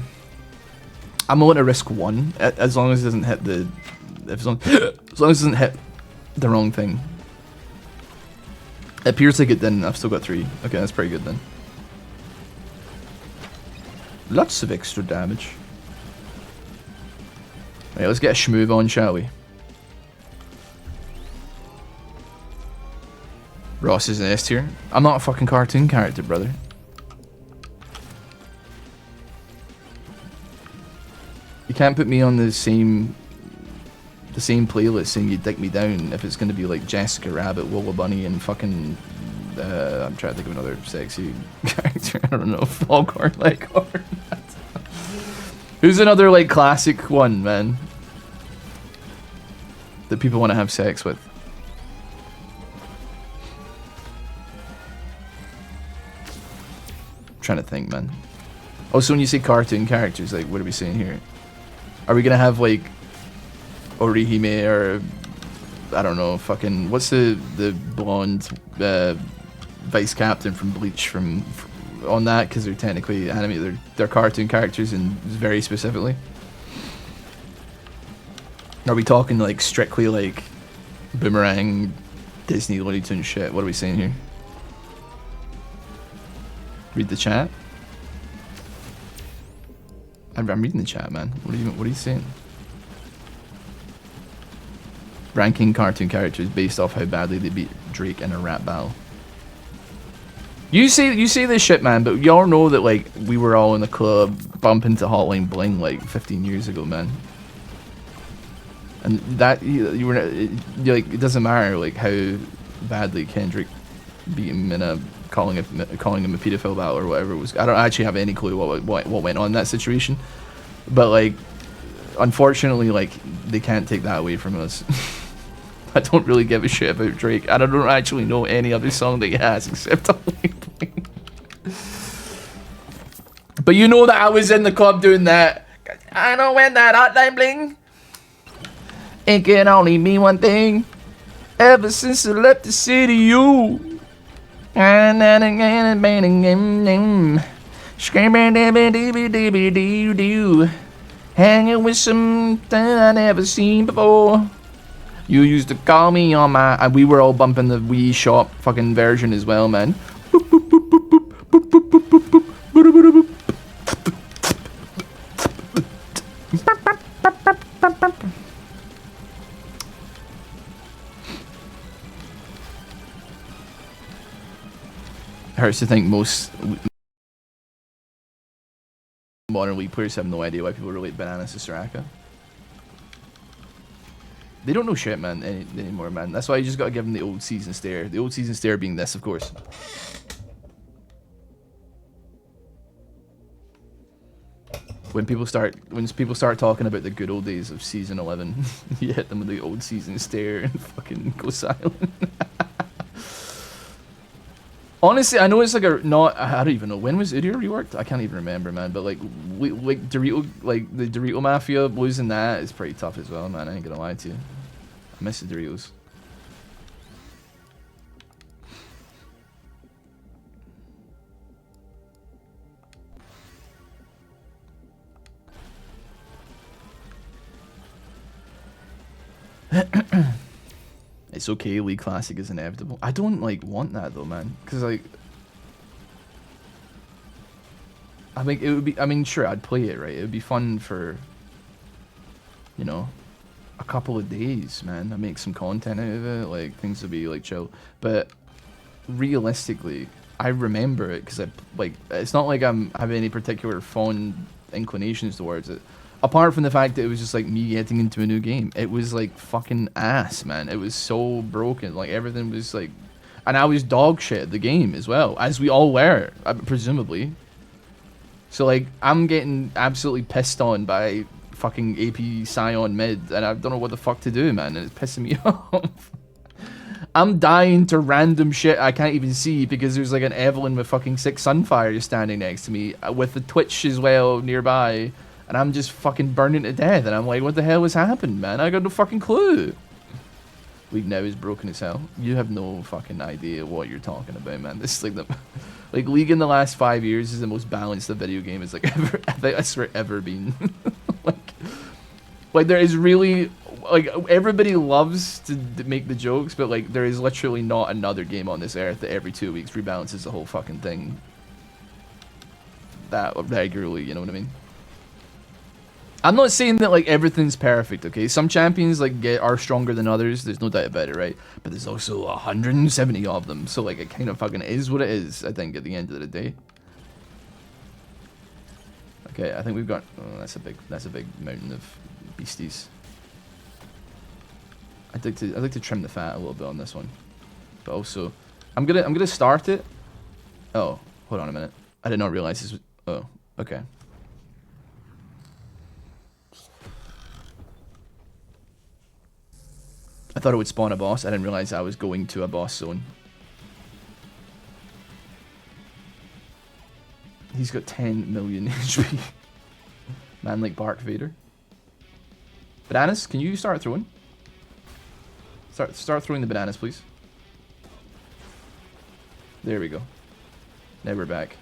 willing to risk one, as long as it doesn't hit the, as long as it doesn't hit the wrong thing. It appears like it didn't. I've still got 3. Okay, that's pretty good then. Lots of extra damage. Right, let's get a schmoove on, shall we? Ross is an S tier. I'm not a fucking cartoon character, brother. You can't put me on the same playlist saying you dick me down if it's going to be like Jessica Rabbit, Wowa Bunny, and fucking I'm trying to think of another sexy character. I don't know, Foghorn Leghorn. Who's another like classic one, man, that people want to have sex with? I'm trying to think, man. Also, when you say cartoon characters, like, what are we saying here? Are we gonna have like Orihime or I don't know, fucking what's the blonde vice captain from Bleach from on that, because they're technically animated, they're cartoon characters and very specifically. Are we talking like strictly like Boomerang, Disney, Looney Tunes shit? What are we saying here? Read the chat. I'm reading the chat, man. What are you saying? Ranking cartoon characters based off how badly they beat Drake in a rap battle. You say this shit, man, but y'all know that like we were all in the club bumping to Hotline Bling like 15 years ago, man. And that you were like, it doesn't matter like how badly Kendrick beat him in a calling him a pedophile battle or whatever it was. I don't actually have any clue what went on in that situation, but like unfortunately like they can't take that away from us. I don't really give a shit about Drake, and I don't actually know any other song that he has except Hotline Bling. But you know that I was in the club doing that. I know when that Hotline Bling. It can only mean one thing. Ever since I left the city, you. Hanging with something I never seen before. You used to call me on my... And we were all bumping the Wii Shop fucking version as well, man. Hurts to think most modern League players have no idea why people relate bananas to Soraka. They don't know shit, man, anymore, man. That's why you just gotta give them the old season stare. The old season stare being this, of course. When people start talking about the good old days of season 11, you hit them with the old season stare and fucking go silent. Honestly, I know it's like a not. I don't even know when was Udyr reworked. I can't even remember, man. But like Dorito, like the Dorito Mafia, losing that is pretty tough as well, man. I ain't gonna lie to you. I miss the Doritos. It's okay, League Classic is inevitable. I don't, like, want that, though, man. Because, like... I think it would be... I mean, sure, I'd play it, right? It would be fun for... You know... a couple of days, man. I make some content out of it. Like, things would be, like, chill. But... realistically... I remember it because it's not like I'm having any particular fond inclinations towards it. Apart from the fact that it was just like me getting into a new game. It was like fucking ass, man. It was so broken. Like everything was like, and I was dog shit at the game as well, as we all were, presumably. So like I'm getting absolutely pissed on by fucking AP Scion mid, and I don't know what the fuck to do, man. And it's pissing me off. I'm dying to random shit I can't even see because there's like an Evelyn with fucking 6 Sunfires standing next to me with the Twitch as well nearby, and I'm just fucking burning to death, and I'm like, what the hell has happened, man? I got no fucking clue. League now is broken as hell. You have no fucking idea what you're talking about, man. This is like the like League in the last 5 years is the most balanced a video game has like ever I swear ever been. like there is really like everybody loves to make the jokes, but like there is literally not another game on this earth that every 2 weeks rebalances the whole fucking thing that regularly, you know what I mean? I'm not saying that like everything's perfect, okay? Some champions like are stronger than others, there's no doubt about it, right? But there's also 170 of them, so like it kind of fucking is what it is, I think, at the end of the day. Okay, I think we've got that's a big mountain of beasties. I'd like to trim the fat a little bit on this one, but also I'm gonna start it. Oh, hold on a minute. I did not realize this was. Oh, okay. I thought it would spawn a boss. I didn't realize I was going to a boss zone. He's got 10 million HP. Man like Bark Vader. Bananas, can you start throwing? Start throwing the bananas, please. There we go. Now we're back.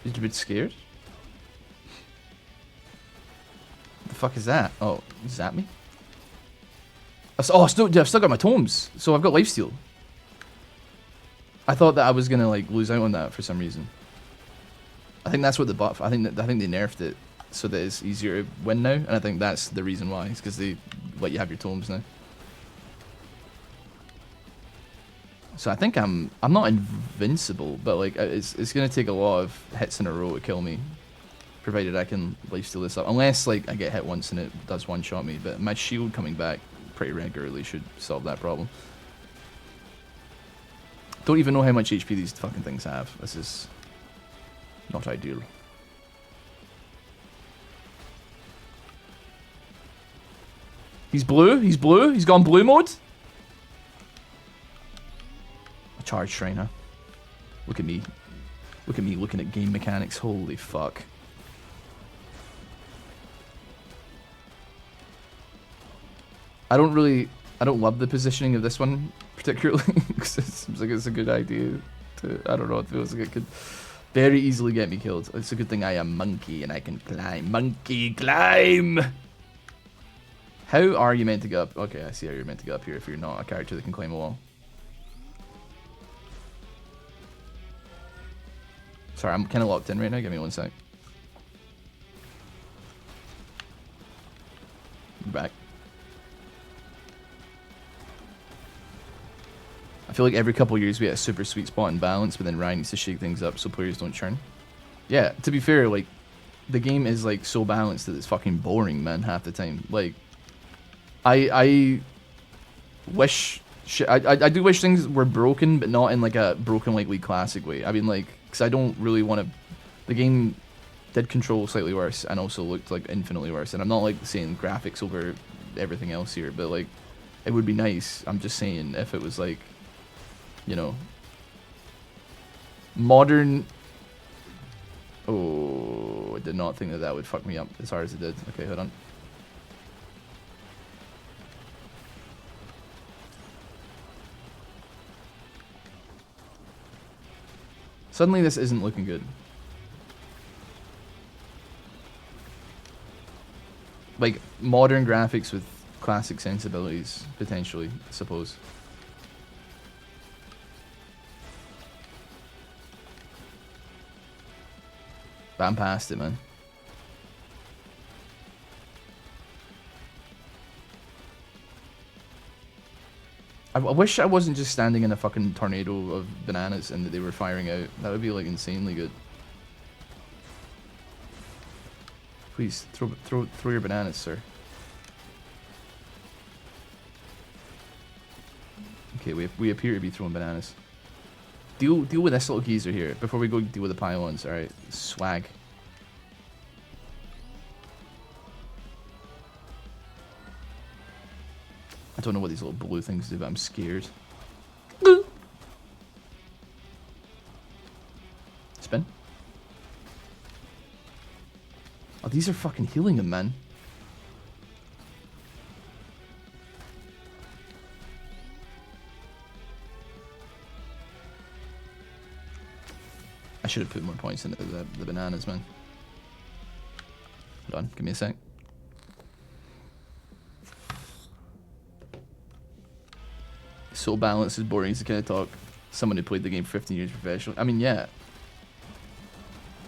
Is you a bit scared? What the fuck is that? Oh, is that me? Oh, I've still got my tomes, so I've got lifesteal. I thought that I was gonna like lose out on that for some reason. I think that's what the buff. I think they nerfed it so that it's easier to win now, and I think that's the reason why. It's because they let you have your tomes now. So I think I'm not invincible, but like it's gonna take a lot of hits in a row to kill me, provided I can lifesteal this up. Unless like I get hit once and it does one-shot me, but my shield coming back pretty regularly should solve that problem. Don't even know how much HP these fucking things have. This is not ideal. He's blue. He's blue. He's gone blue mode. Charge shrine, huh? Look at me. Look at me looking at game mechanics. Holy fuck. I don't love the positioning of this one particularly, because it seems like it's a good idea to, I don't know, it feels like it could very easily get me killed. It's a good thing I am monkey and I can climb. Monkey climb! How are you meant to get up? Okay, I see how you're meant to get up here if you're not a character that can climb a wall. Sorry, I'm kind of locked in right now. Give me 1 sec. Back. I feel like every couple of years we hit a super sweet spot in balance, but then Ryan needs to shake things up so players don't churn. Yeah, to be fair, like, the game is, like, so balanced that it's fucking boring, man, half the time. Like, I wish... I do wish things were broken, but not in, like, a broken, like, League Classic way. I mean, like... Because I don't really want to... The game did control slightly worse and also looked like infinitely worse. And I'm not like saying graphics over everything else here, but like it would be nice. I'm just saying if it was like, you know, modern Oh, I did not think that that would fuck me up as hard as it did. Okay, hold on. Suddenly this isn't looking good. Like, modern graphics with classic sensibilities, potentially, I suppose. But I'm past it, man. I wish I wasn't just standing in a fucking tornado of bananas and that they were firing out. That would be, like, insanely good. Please, throw your bananas, sir. Okay, we appear to be throwing bananas. Deal with this little geezer here before we go deal with the pylons. Alright, swag. I don't know what these little blue things do, but I'm scared. Spin. Oh, these are fucking healing him, man. I should have put more points into the bananas, man. Hold on, give me a sec. So balanced is boring as a kind of talk. Someone who played the game for 15 years professionally. I mean, yeah.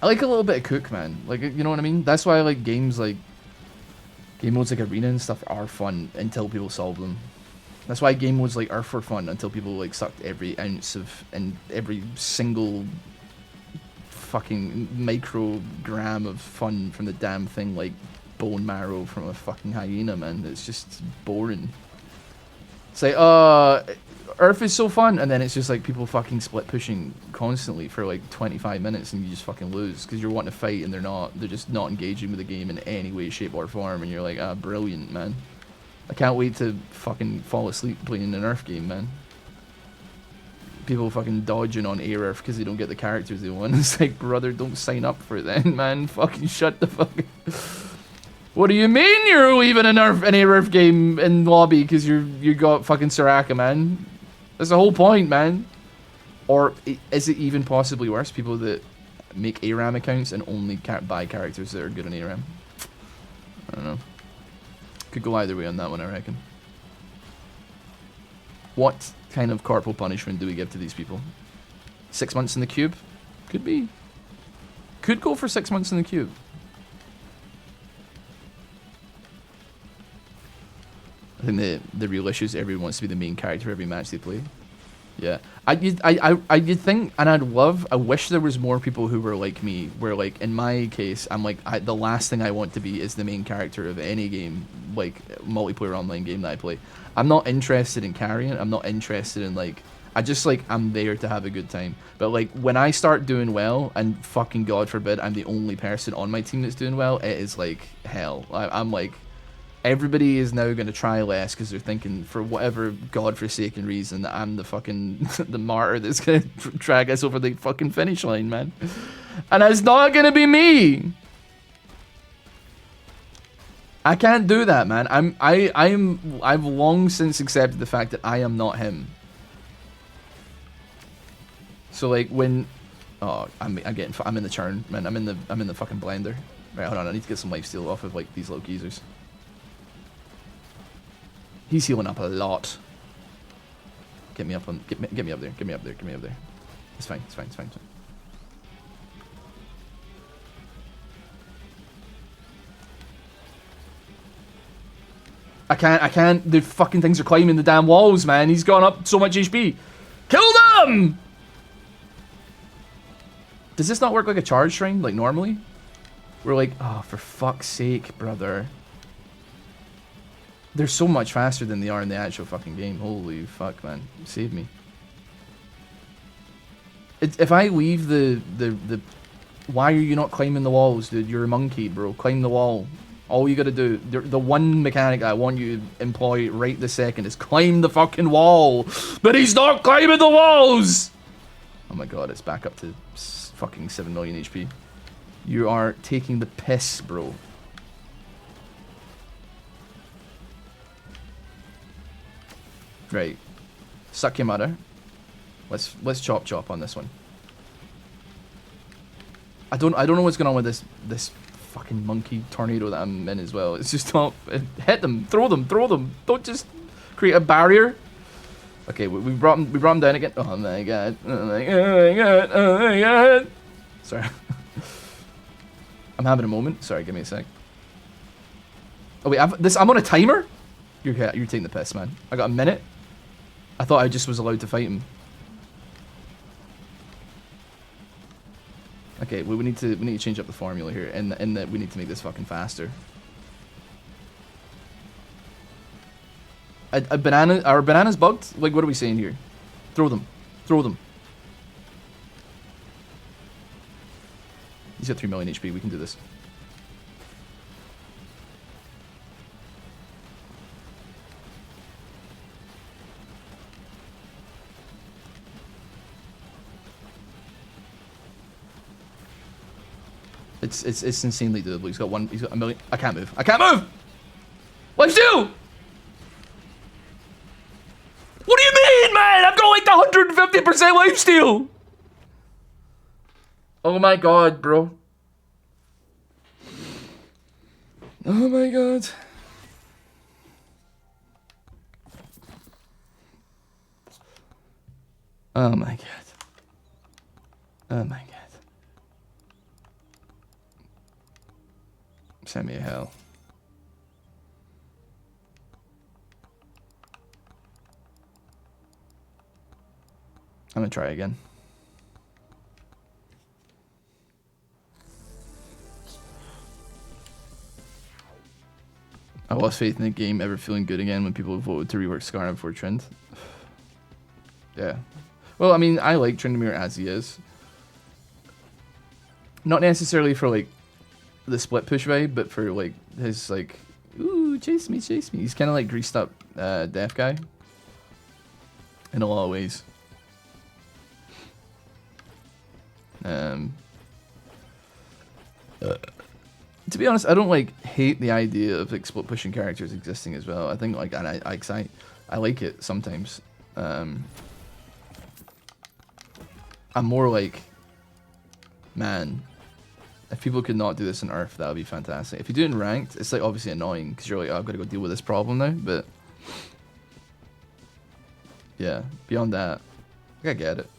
I like a little bit of cook, man. Like, you know what I mean? That's why I like games like... Game modes like Arena and stuff are fun until people solve them. That's why game modes like Earth were fun until people like sucked every ounce of... and every single... fucking microgram of fun from the damn thing, like bone marrow from a fucking hyena, man. It's just boring. It's like, Earth is so fun, and then it's just like people fucking split pushing constantly for like 25 minutes and you just fucking lose because you're wanting to fight and they're just not engaging with the game in any way, shape or form, and you're like, ah, brilliant, man. I can't wait to fucking fall asleep playing an Earth game, man. People fucking dodging on Earth because they don't get the characters they want. It's like, brother, don't sign up for it then, man. Fucking shut the fuck up. What do you mean you're leaving an Earth game in lobby because you got fucking Soraka, man? That's the whole point, man. Or is it even possibly worse? People that make ARAM accounts and only buy characters that are good on ARAM. I don't know. Could go either way on that one, I reckon. What kind of corporal punishment do we give to these people? 6 months in the cube? Could be. Could go for 6 months in the cube. I think the real issue is everyone wants to be the main character every match they play. Yeah, you'd think, and I wish there was more people who were like me, where like in my case, I'm like, the last thing I want to be is the main character of any game, like multiplayer online game that I play. I'm not interested in carrying. I'm not interested in like, I'm there to have a good time. But like when I start doing well, and fucking God forbid I'm the only person on my team that's doing well, it is like hell. I'm like, everybody is now going to try less because they're thinking, for whatever godforsaken reason, that I'm the fucking the martyr that's going to drag us over the fucking finish line, man. And it's not going to be me. I can't do that, man. I've long since accepted the fact that I am not him. So like when, oh, I'm in the churn, man. I'm in the fucking blender. Right, hold on. I need to get some lifesteal off of like these little geezers. He's healing up a lot. Get me up on, get me up there. Get me up there. Get me up there. It's fine. It's fine. It's fine. It's fine. I can't. The fucking things are climbing the damn walls, man. He's gone up so much HP. Kill them! Does this not work like a charge shrine, like normally? We're like, oh, for fuck's sake, brother. They're so much faster than they are in the actual fucking game. Holy fuck, man. Save me. If I leave the... Why are you not climbing the walls, dude? You're a monkey, bro. Climb the wall. All you gotta do... The one mechanic I want you to employ right this second is climb the fucking wall. But he's not climbing the walls! Oh my god, it's back up to fucking 7 million HP. You are taking the piss, bro. Right. Suck your mother. Let's chop on this one. I don't know what's going on with this fucking monkey tornado that I'm in as well. It's just not hit them, throw them. Don't just create a barrier. Okay, we brought him down again. Oh my god. Oh my god. Oh my god. Oh my god. Sorry. I'm having a moment. Sorry, give me a sec. Oh wait, I'm on a timer? You're taking the piss, man. I got a minute. I thought I just was allowed to fight him. Okay, we need to change up the formula here, and that we need to make this fucking faster. A banana? Are bananas bugged? Like, what are we saying here? Throw them. He's got 3 million HP. We can do this. It's insanely doable. He's got a million. I can't move. Lifesteal! What do you mean, man? I've got like the 150% lifesteal! Oh my god, bro. Oh my god. Oh my god. Oh my god. Send me a hell. I'm gonna try again. I lost faith in the game ever feeling good again when people voted to rework Skarner before Trend. Yeah. Well, I mean, I like Tryndamere as he is. Not necessarily for, like, the split push vibe, but for, like, his, like, ooh, chase me. He's kind of like greased up deaf guy. In a lot of ways. To be honest, I don't like hate the idea of like split pushing characters existing as well. I think like I like it sometimes. I'm more like, man, if people could not do this in Earth, that would be fantastic. If you do it in ranked, it's like obviously annoying because you're like, oh, I've got to go deal with this problem now. But yeah, beyond that, I get it.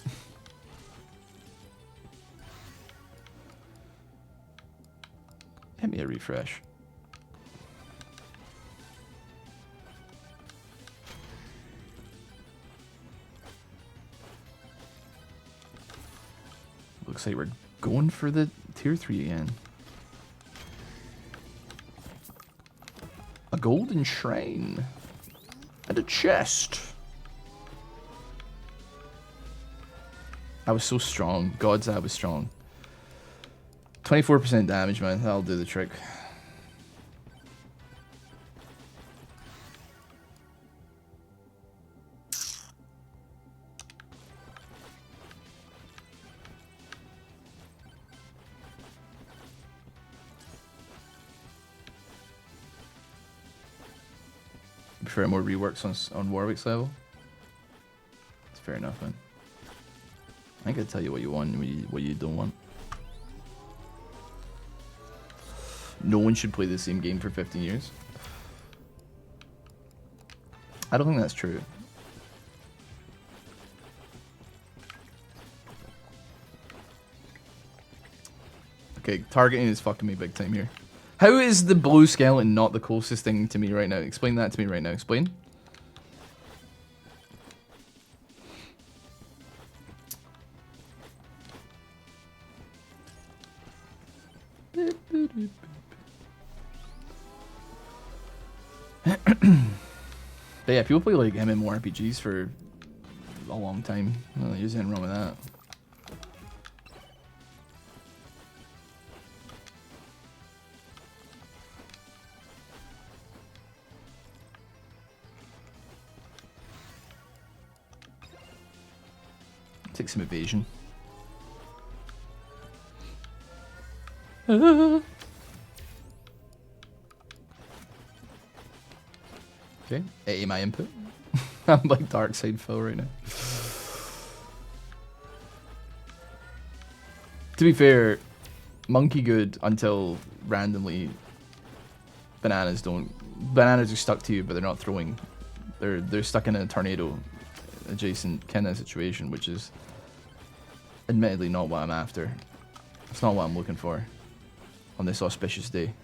Hit me a refresh. Looks like we're going for the tier 3 again. A golden shrine. And a chest. I was so strong. Gods, I was strong. 24% damage, man. That'll do the trick. Prefer more reworks on Warwick's level. That's fair enough, man. I gotta tell you what you want and what you don't want. No one should play the same game for 15 years. I don't think that's true. Okay, targeting is fucking me big time here. How is the blue skeleton not the closest thing to me right now? Explain that to me right now. Explain. But yeah, people play like MMORPGs for a long time. Well, there's nothing wrong with that. Take some evasion. Okay, A my input. I'm like dark side Phil right now. To be fair, monkey good until randomly bananas are stuck to you, but they're not throwing. They're stuck in a tornado adjacent kind of situation, which is admittedly not what I'm after. It's not what I'm looking for on this auspicious day.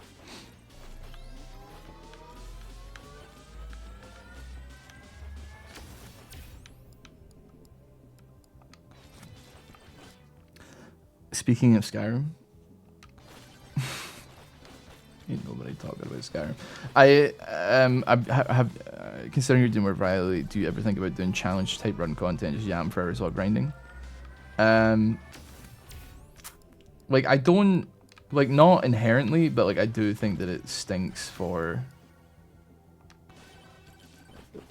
Speaking of Skyrim, ain't nobody talking about Skyrim. I have considering you're doing more variety, do you ever think about doing challenge type run content, just yam for hours while grinding? Like I don't, like not inherently, but like I do think that it stinks for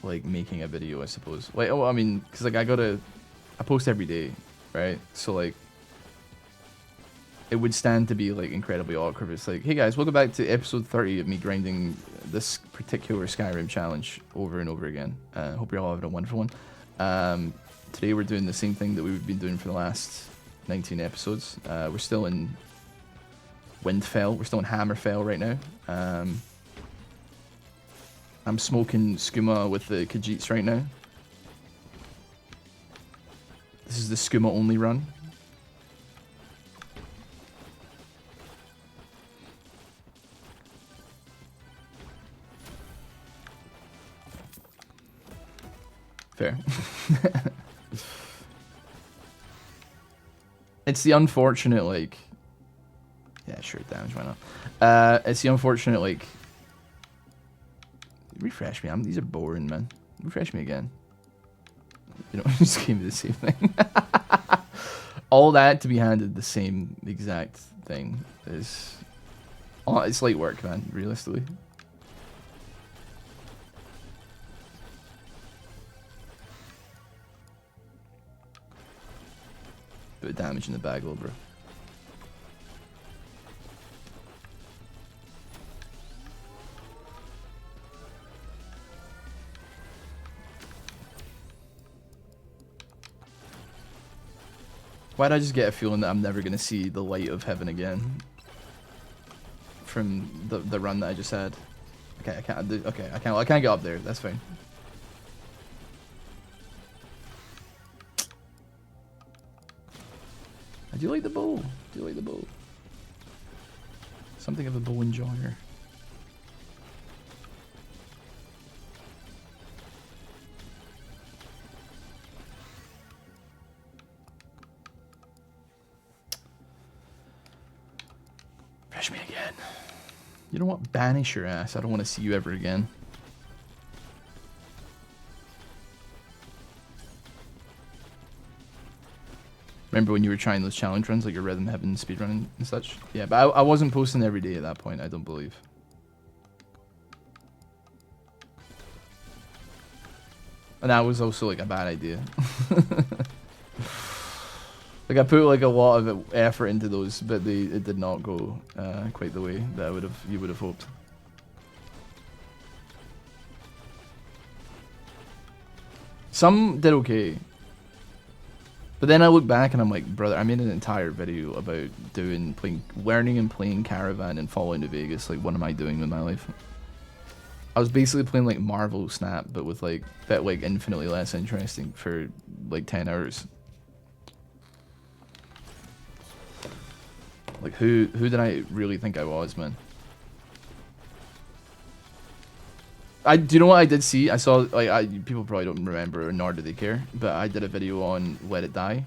like making a video, I suppose. Like, oh, I mean, because like I post every day, right? So like it would stand to be like incredibly awkward. It's like, hey guys, welcome back to episode 30 of me grinding this particular Skyrim challenge over and over again. Hope you're all having a wonderful one. Today we're doing the same thing that we've been doing for the last 19 episodes. We're still in Windfell. We're still in Hammerfell right now. I'm smoking skooma with the Khajiits right now. This is the skooma only run. Fair. It's the unfortunate, like... Yeah, sure, damage, why not? It's the unfortunate, like... Refresh me, these are boring, man. Refresh me again. You know, just gave me the same thing. All that to be handed the same exact thing is... Oh, it's light work, man, realistically. Bit of damage in the bag, little bro. Why did I just get a feeling that I'm never gonna see the light of heaven again from the run that I just had? Okay, I can't do. Okay, I can't get up there. That's fine. I do like the bow. I do like the bow. Something of a bow enjoyer. Fresh me again. You know what? Banish your ass. I don't want to see you ever again. Remember when you were trying those challenge runs, like your Rhythm Heaven speedrunning and such? Yeah, but I wasn't posting every day at that point, I don't believe. And that was also like a bad idea. Like I put like a lot of effort into those, but it did not go quite the way that you would have hoped. Some did okay. But then I look back and I'm like, brother, I made an entire video about learning and playing Caravan and Fallout New Vegas. Like, what am I doing with my life? I was basically playing like Marvel Snap, but with like infinitely less interesting for like 10 hours. Like, who did I really think I was, man? Do you know what I did see? I saw, like, people probably don't remember, nor do they care, but I did a video on Let It Die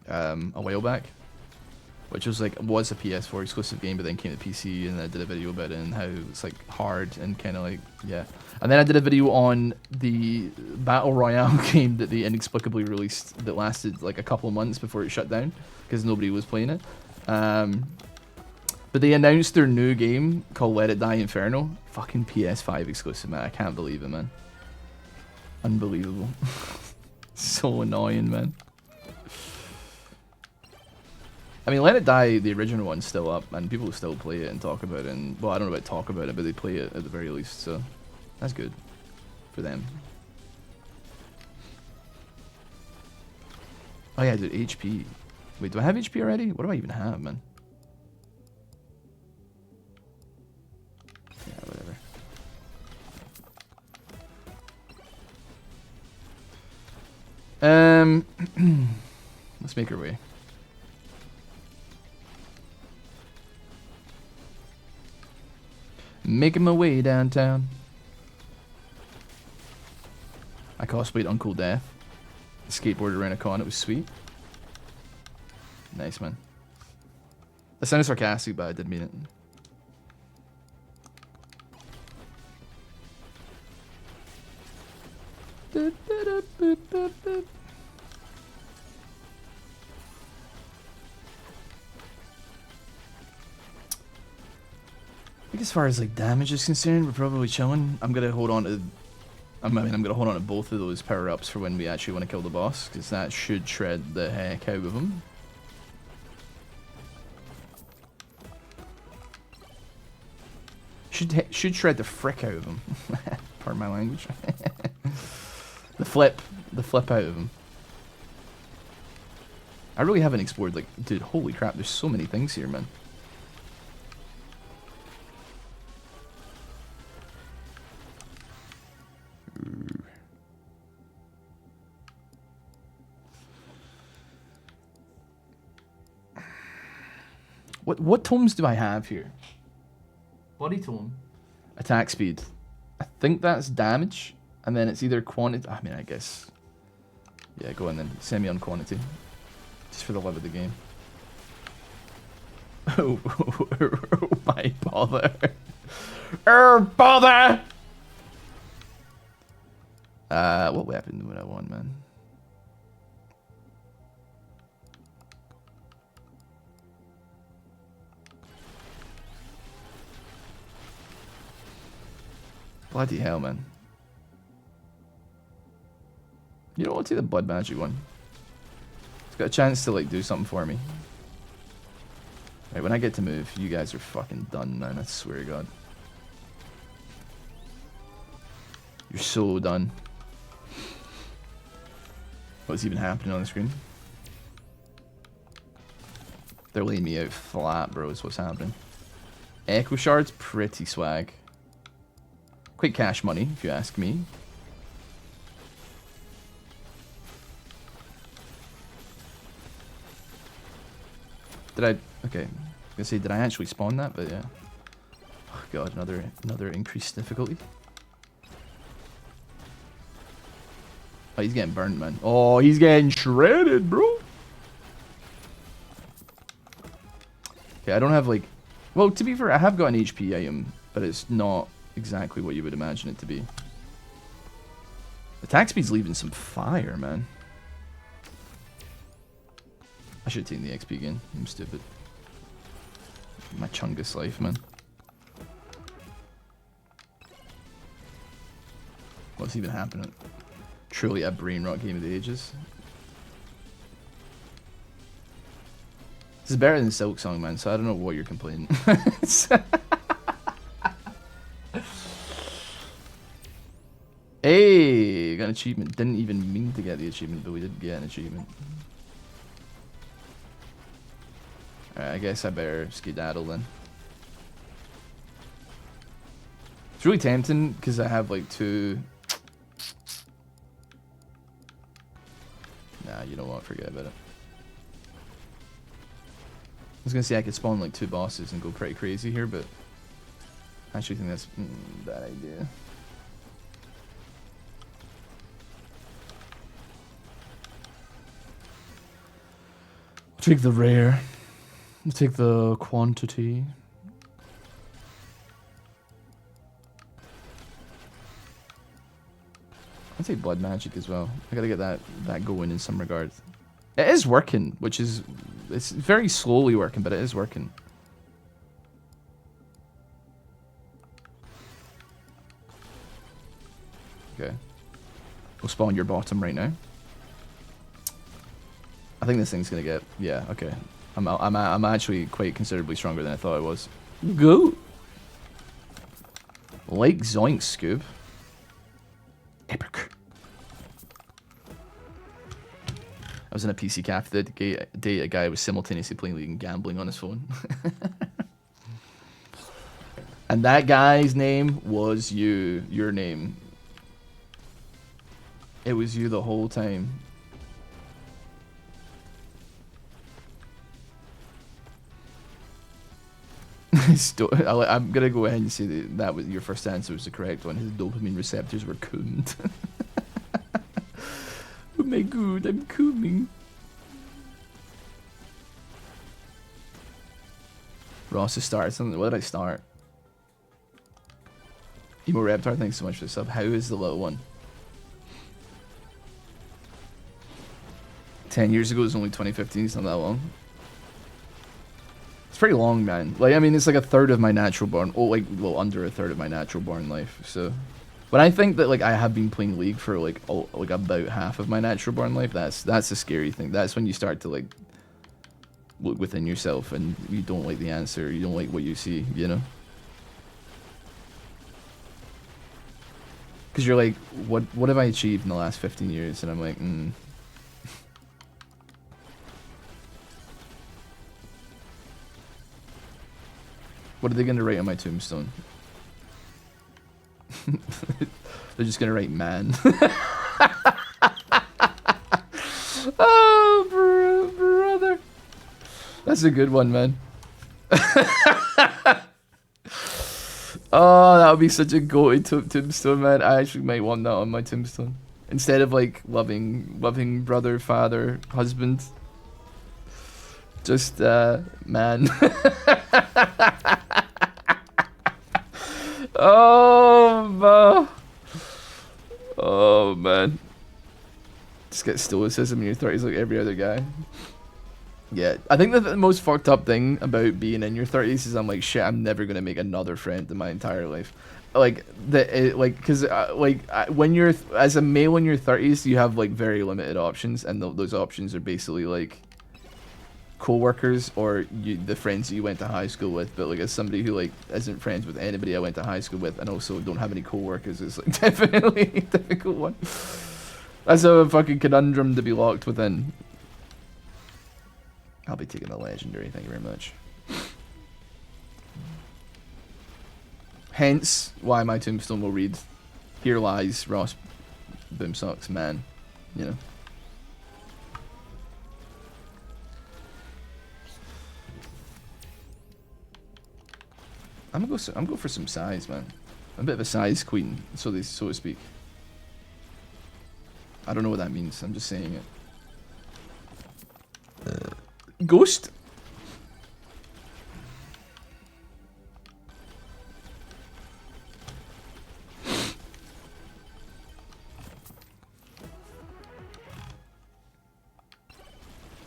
a while back, which was a PS4 exclusive game, but then came to PC, and I did a video about it and how it's like hard and kind of like, yeah. And then I did a video on the Battle Royale game that they inexplicably released that lasted like a couple of months before it shut down because nobody was playing it. But they announced their new game called Let It Die Inferno. Fucking PS5 exclusive, man. I can't believe it, man. Unbelievable. So annoying, man. I mean, Let It Die, the original one's still up, and people still play it and talk about it. And well, I don't know about talk about it, but they play it at the very least, so that's good for them. Oh yeah, dude, HP. Wait, do I have HP already? What do I even have, man? Yeah, whatever. Let's make our way. Making my way downtown. I cosplayed Uncle Death. Skateboarded around a con, it was sweet. Nice, man. That sounded sarcastic, but I did mean it. I think as far as like damage is concerned, we're probably chilling. I'm gonna hold on to I'm gonna hold on to both of those power-ups for when we actually want to kill the boss, because that should shred the heck out of him. Should shred the frick out of him. Pardon my language. the flip out of him. I really haven't explored, like, dude, holy crap, there's so many things here, man. What tomes do I have here? Body tome. Attack speed. I think that's damage. And then it's either quantity. I mean, I guess. Yeah, go on then. Send me on quantity. Just for the love of the game. Oh, my bother. Bother! What weapon would I want, man? Bloody hell, man. You know what? I'll take the blood magic one. It's got a chance to, like, do something for me. Right, when I get to move, you guys are fucking done, man. I swear to God. You're so done. What's even happening on the screen? They're laying me out flat, bro, is what's happening. Echo shards, pretty swag. Quick cash money, if you ask me. Did I... Okay. I was gonna say, did I actually spawn that? But yeah. Oh god, another increased difficulty. Oh, he's getting burnt, man. Oh, he's getting shredded, bro. Okay, I don't have, like... Well, to be fair, I have got an HP item, but it's not exactly what you would imagine it to be. Attack speed's leaving some fire, man. I should have taken the XP again. I'm stupid. My Chungus life, man. What's even happening? Truly a brain rot game of the ages. This is better than Silk Song, man, so I don't know what you're complaining. Hey, got an achievement. Didn't even mean to get the achievement, but we did get an achievement. Alright, I guess I better skedaddle then. It's really tempting because I have like two... Nah, you know what? Forget about it. I was gonna say I could spawn like two bosses and go pretty crazy here, but I actually think that's a bad idea. Take the rare. Take the quantity. I'll take blood magic as well. I gotta get that going in some regard. It is working, which is... It's very slowly working, but it is working. Okay. We'll spawn your bottom right now. I think this thing's gonna get... Yeah, okay. I'm actually quite considerably stronger than I thought I was. Go. Like zoink, Scoob. Epic. I was in a PC cafe the day a guy was simultaneously playing League and gambling on his phone. And that guy's name was you. Your name. It was you the whole time. I'm gonna go ahead and say that was your first answer was the correct one. His dopamine receptors were combed. Oh my god, I'm combing. Ross has started something. What did I start? Emo Reptar, thanks so much for the sub. How is the little one? 10 years ago, it was only 2015. It's not that long. It's pretty long, man. Like, I mean, it's like a third of my natural born. Oh, like, well, under a third of my natural born life. So, but I think that like I have been playing League for like about half of my natural born life. That's a scary thing. That's when you start to like look within yourself and you don't like the answer. You don't like what you see. You know. Because you're like, what have I achieved in the last 15 years? And I'm like, What are they going to write on my tombstone? They're just going to write man. Oh, brother. That's a good one, man. Oh, that would be such a goated tombstone, man. I actually might want that on my tombstone. Instead of like loving brother, father, husband. Just, man. Oh, man. Just get stoicism in your 30s like every other guy. Yeah, I think that the most fucked up thing about being in your 30s is I'm like, shit, I'm never gonna make another friend in my entire life. Like because when you're as a male in your 30s, you have like very limited options, and those options are basically like co-workers or the friends that you went to high school with. But like as somebody who like isn't friends with anybody I went to high school with, and also don't have any co-workers, is like definitely a difficult one. That's a fucking conundrum to be locked within. I'll be taking the legendary, thank you very much. Hence, why my tombstone will read, "Here lies Ross Boomsocks, man." You know. I'm gonna go for some size, man. I'm a bit of a size queen, so to speak. I don't know what that means. I'm just saying it. Ghost.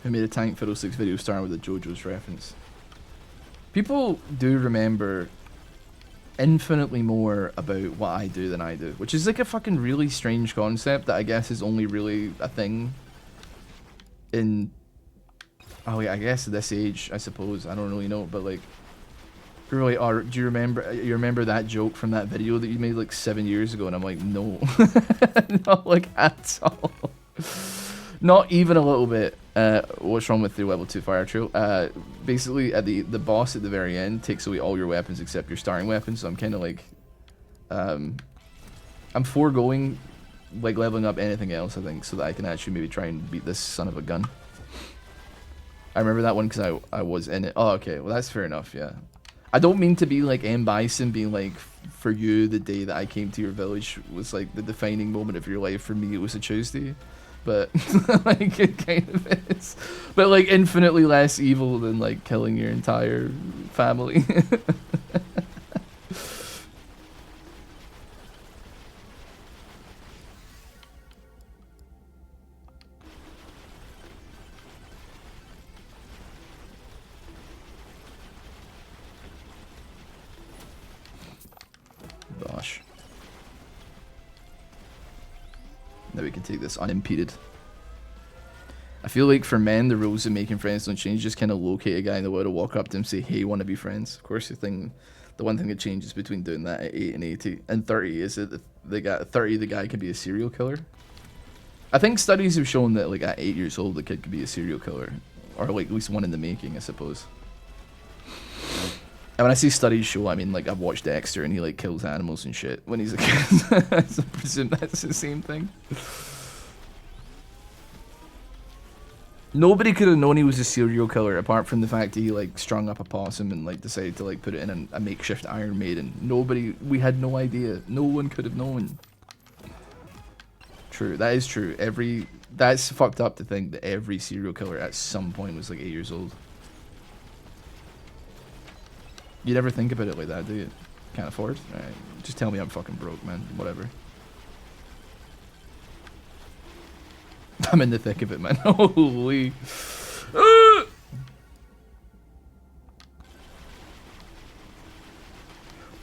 Who made a Tank Fiddlesticks video starting with a JoJo's reference? People do remember infinitely more about what I do than I do, which is like a fucking really strange concept that I guess is only really a thing in, oh yeah, I guess at this age, I suppose. I don't really know, but like, people are like, oh, do you remember that joke from that video that you made like 7 years ago? And I'm like, no. Not like at all. Not even a little bit. What's wrong with the level 2 fire trail? Basically, at the boss at the very end takes away all your weapons except your starting weapon, so I'm kind of like, I'm foregoing like leveling up anything else, I think, so that I can actually maybe try and beat this son of a gun. I remember that one because I was in it. Oh, okay, well that's fair enough, yeah. I don't mean to be like M. Bison being like, for you, the day that I came to your village was like the defining moment of your life. For me, it was a Tuesday. But like it kind of is. But like infinitely less evil than like killing your entire family. Gosh. Now we can take this unimpeded. I feel like for men, the rules of making friends don't change. Just kind of locate a guy in the world, walk up to him, say, "Hey, want to be friends?" Of course, the one thing that changes between doing that at 8 and 80 and 30 is that the guy could be a serial killer. I think studies have shown that like at 8 years old, the kid could be a serial killer, or like at least one in the making, I suppose. And when I say studies show, I mean like I've watched Dexter and he like kills animals and shit when he's a kid. So I presume that's the same thing. Nobody could have known he was a serial killer apart from the fact that he like strung up a possum and like decided to like put it in a makeshift Iron Maiden. We had no idea. No one could have known. True, that is true. That's fucked up to think that every serial killer at some point was like 8 years old. You never think about it like that, do you? Can't afford? Alright, just tell me I'm fucking broke, man. Whatever. I'm in the thick of it, man. Holy.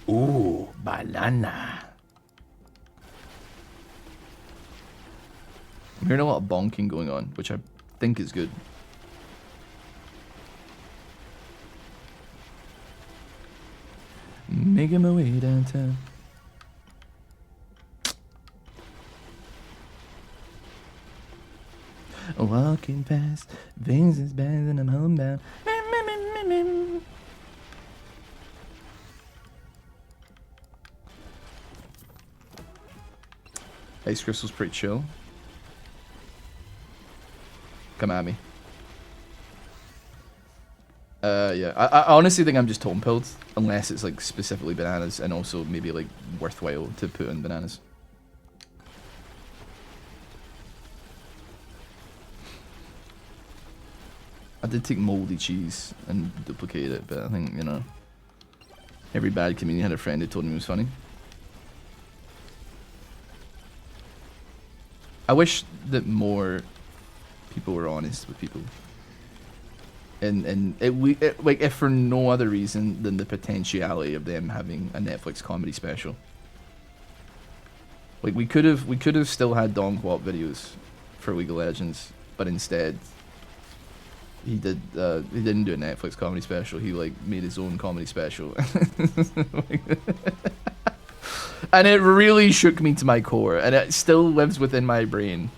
Ooh, banana. I'm hearing a lot of bonking going on, which I think is good. Making my way downtown. Walking past Vince's bands and I'm homebound. Ice Crystal's pretty chill. Come at me. Yeah. I honestly think I'm just tone pilled, unless it's like specifically bananas and also maybe like worthwhile to put in bananas. I did take moldy cheese and duplicate it, but I think, you know, every bad comedian had a friend who told him it was funny. I wish that more people were honest with people. And like, if for no other reason than the potentiality of them having a Netflix comedy special. Like, we could have still had Don Quap videos for League of Legends, but instead he didn't do a Netflix comedy special. He like made his own comedy special. And it really shook me to my core, and it still lives within my brain.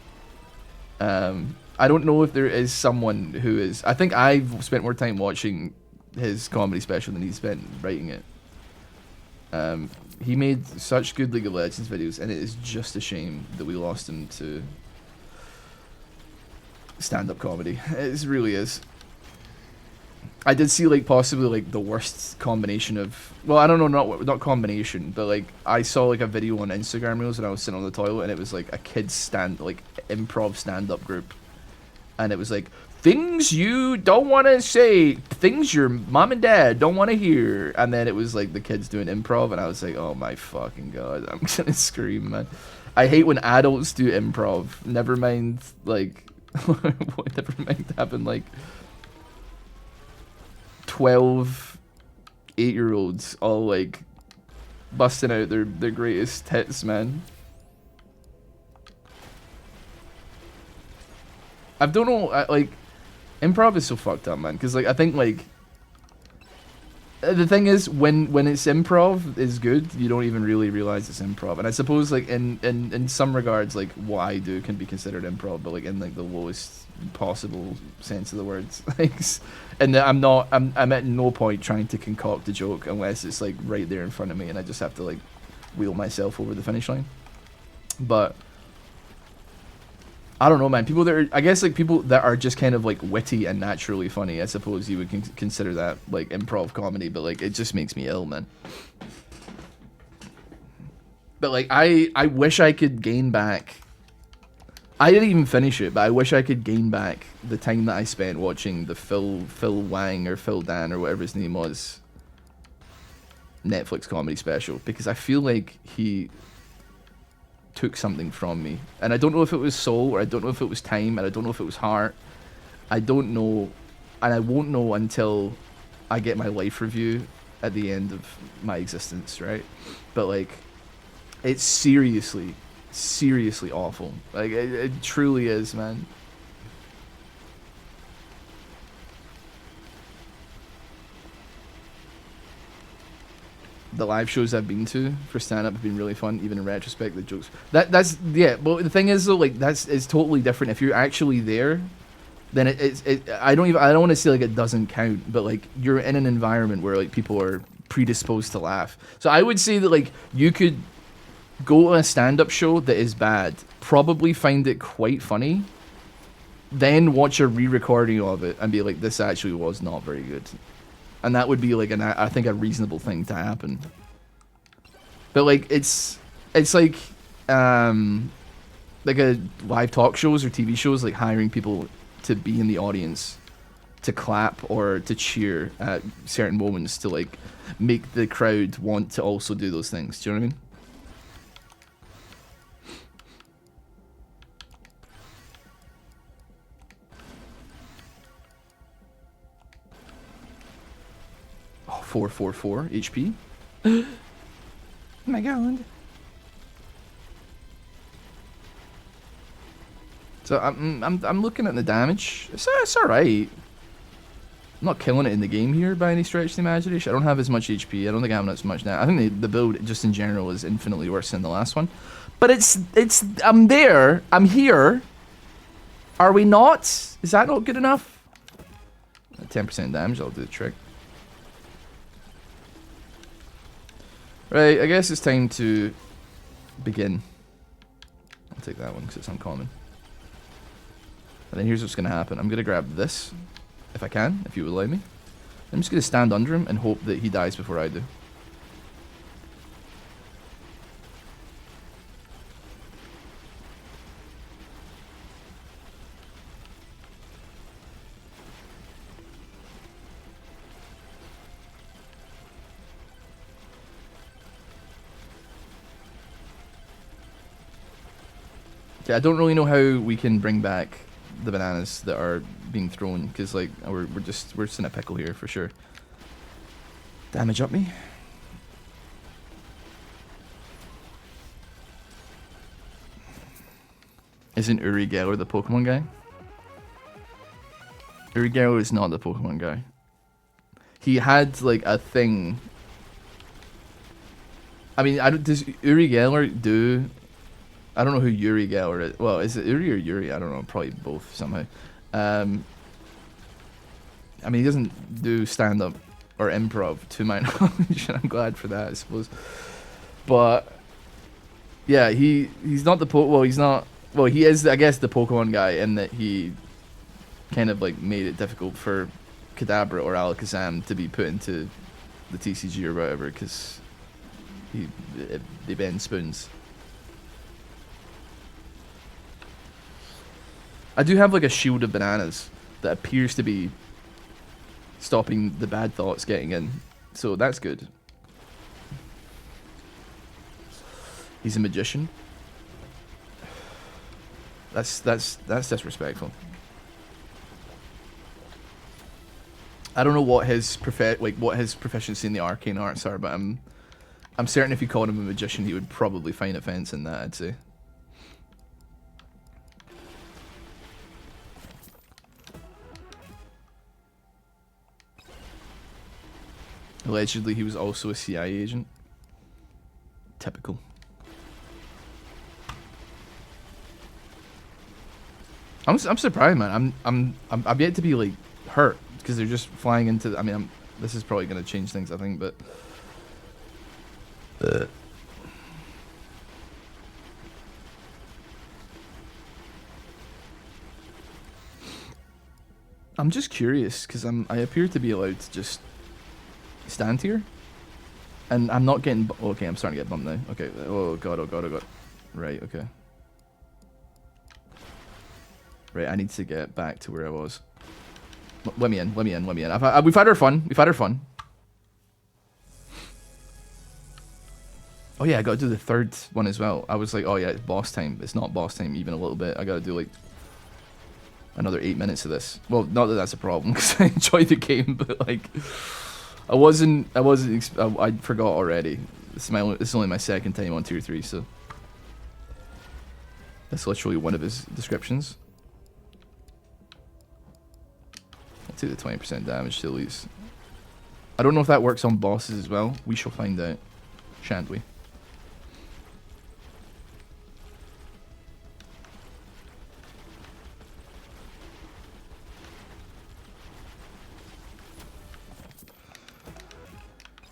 I don't know if there is someone who is... I think I've spent more time watching his comedy special than he spent writing it. He made such good League of Legends videos, and it is just a shame that we lost him to stand-up comedy. It really is. I did see like possibly like the worst combination of... Well, I don't know, not combination, but like I saw like a video on Instagram Reels when I was sitting on the toilet, and it was like a kids improv stand-up group. And it was like, things you don't want to say, things your mom and dad don't want to hear. And then it was like the kids doing improv, and I was like, oh my fucking god, I'm gonna scream, man. I hate when adults do improv. Never mind, like, never mind having like 12 8-year-olds all like busting out their greatest hits, man. I don't know, like, improv is so fucked up, man, because, like, I think, like, the thing is, when it's improv is good, you don't even really realize it's improv, and I suppose, like, in some regards, like, what I do can be considered improv, but, like, in, like, the lowest possible sense of the words, like, and I'm at no point trying to concoct a joke unless it's, like, right there in front of me, and I just have to, like, wheel myself over the finish line, but... I don't know, man. I guess like people that are just kind of like witty and naturally funny, I suppose you would consider that like improv comedy, but like it just makes me ill, man. But like I wish I could gain back. I didn't even finish it, but I wish I could gain back the time that I spent watching the Phil Wang or Phil Dan or whatever his name was Netflix comedy special, because I feel like he took something from me, and I don't know if it was soul, or I don't know if it was time, and I don't know if it was heart. I don't know, and I won't know until I get my life review at the end of my existence, right? But like, it's seriously awful. Like it truly is, man. the live shows I've been to for stand-up have been really fun, even in retrospect. The jokes that's yeah. But the thing is though, like it's totally different if you're actually there. Then I don't want to say like it doesn't count, but like you're in an environment where like people are predisposed to laugh. So I would say that like you could go to a stand-up show that is bad, probably find it quite funny, then watch a re-recording of it and be like, this actually was not very good. And that would be like I think a reasonable thing to happen. But like it's like a live talk shows or TV shows, like hiring people to be in the audience to clap or to cheer at certain moments to like make the crowd want to also do those things. Do you know what I mean? Oh, 444 HP. Oh my god. So I'm looking at the damage. It's alright. I'm not killing it in the game here by any stretch of the imagination. I don't have as much HP. I don't think I have as much now. I think the build just in general is infinitely worse than the last one. But I'm there. I'm here. Are we not? Is that not good enough? 10% damage, I'll do the trick. Right, I guess it's time to begin. I'll take that one because it's uncommon. And then here's what's going to happen. I'm going to grab this, if I can, if you would allow me. I'm just going to stand under him and hope that he dies before I do. Yeah, I don't really know how we can bring back the bananas that are being thrown, because like we're just in a pickle here for sure. Damage up me. Isn't Uri Geller the Pokemon guy? Uri Geller is not the Pokemon guy. He had like a thing. I mean, does Uri Geller do? I don't know who Uri Geller is. Well, is it Uri or Yuri? I don't know. Probably both somehow. I mean, he doesn't do stand-up or improv to my knowledge, and I'm glad for that, I suppose. But yeah, he's not the well, he's not. Well, he is, I guess, the Pokemon guy in that he kind of like made it difficult for Kadabra or Alakazam to be put into the TCG or whatever, because they bend spoons. I do have like a shield of bananas that appears to be stopping the bad thoughts getting in, so that's good. He's a magician. That's disrespectful. I don't know what his proficiency in the arcane arts are, but I'm certain if you called him a magician, he would probably find offense in that, I'd say. Allegedly, he was also a CIA agent. Typical. I'm surprised, man. I'm yet to be like hurt because they're just flying into. I mean, this is probably gonna change things, I think, but. I'm just curious because I appear to be allowed to just stand here, and I'm not getting. Okay, I'm starting to get bumped now. Okay. Oh god. Oh god. Oh god. Right. Okay. Right. I need to get back to where I was. Let me in. Let me in. Let me in. We've had our fun. We've had our fun. Oh yeah, I got to do the third one as well. I was like, oh yeah, it's boss time. It's not boss time even a little bit. I got to do like another 8 minutes of this. Well, not that that's a problem because I enjoy the game, but like. I forgot already. This is only my second time on tier 3, so that's literally one of his descriptions. I'll take the 20% damage to at least. I don't know if that works on bosses as well. We shall find out, shan't we?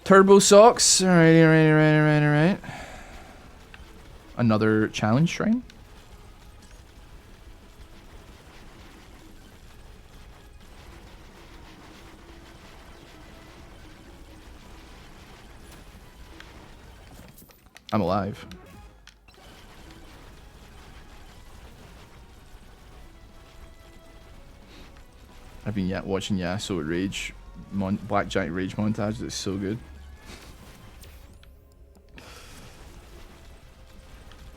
Turbo socks. Alright. Another challenge shrine. I'm alive. I've been watching Yasuo Rage, Blackjack Rage montage. It's so good.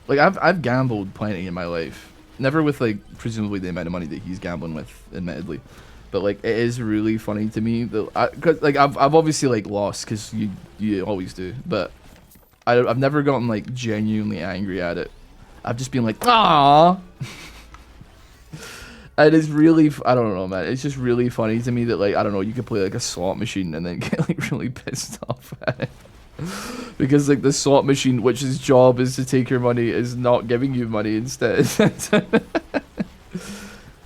Like I've gambled plenty in my life. Never with like presumably the amount of money that he's gambling with, admittedly. But like it is really funny to me that cause like I've obviously like lost because you always do, but I've never gotten like genuinely angry at it. I've just been like, ah. It is really, I don't know, man. It's just really funny to me that like I don't know, you could play like a slot machine and then get like really pissed off at it. Because like the slot machine, which its job is to take your money, is not giving you money instead. I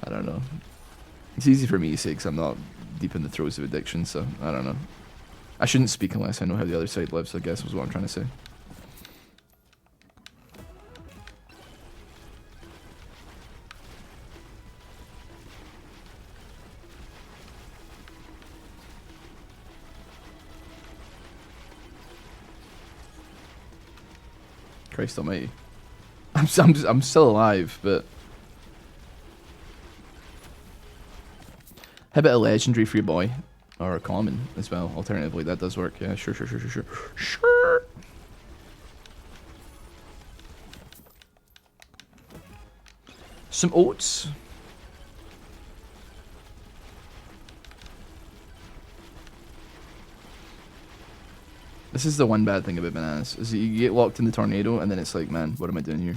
don't know. It's easy for me to say because I'm not deep in the throes of addiction, so I don't know. I shouldn't speak unless I know how the other side lives, I guess was what I'm trying to say. Christ almighty. I'm still alive, but... How about a legendary for your boy? Or a common as well, alternatively. That does work, yeah. Sure. Sure! Some oats. This is the one bad thing about bananas, is that you get locked in the tornado and then it's like, man, what am I doing here?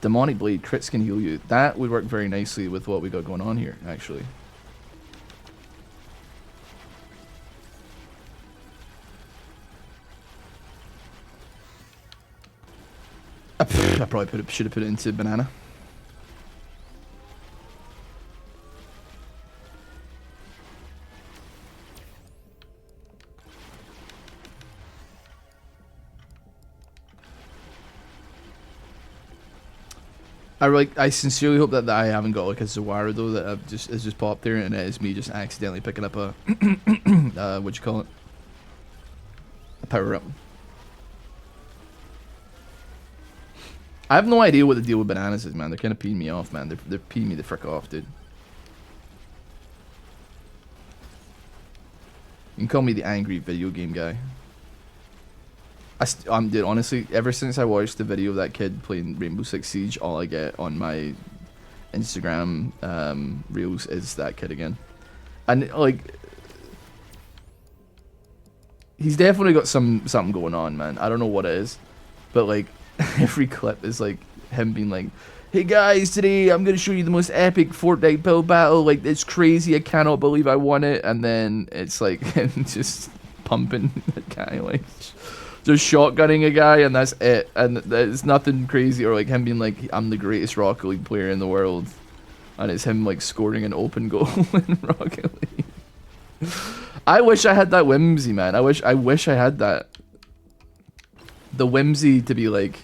Demonic Blade, crits can heal you. That would work very nicely with what we got going on here, actually. I probably should have put it into banana. I sincerely hope that I haven't got like a Zawara though that has just popped there and it is me just accidentally picking up a what'd you call it? A power up. I have no idea what the deal with bananas is, man. They're kind of peeing me off, man. They're peeing me the frick off, dude. You can call me the angry video game guy. Dude, honestly, ever since I watched the video of that kid playing Rainbow Six Siege, all I get on my Instagram reels is that kid again. And like, he's definitely got something going on, man. I don't know what it is, but like every clip is like him being like, "Hey guys, today I'm gonna show you the most epic Fortnite build battle. Like, it's crazy. I cannot believe I won it." And then it's like him just pumping the guy, like just shotgunning a guy, and that's it. And it's nothing crazy, or like him being like, "I'm the greatest Rocket League player in the world," and it's him like scoring an open goal in Rocket League. I wish I had that whimsy, man. I wish I had that. The whimsy to be like,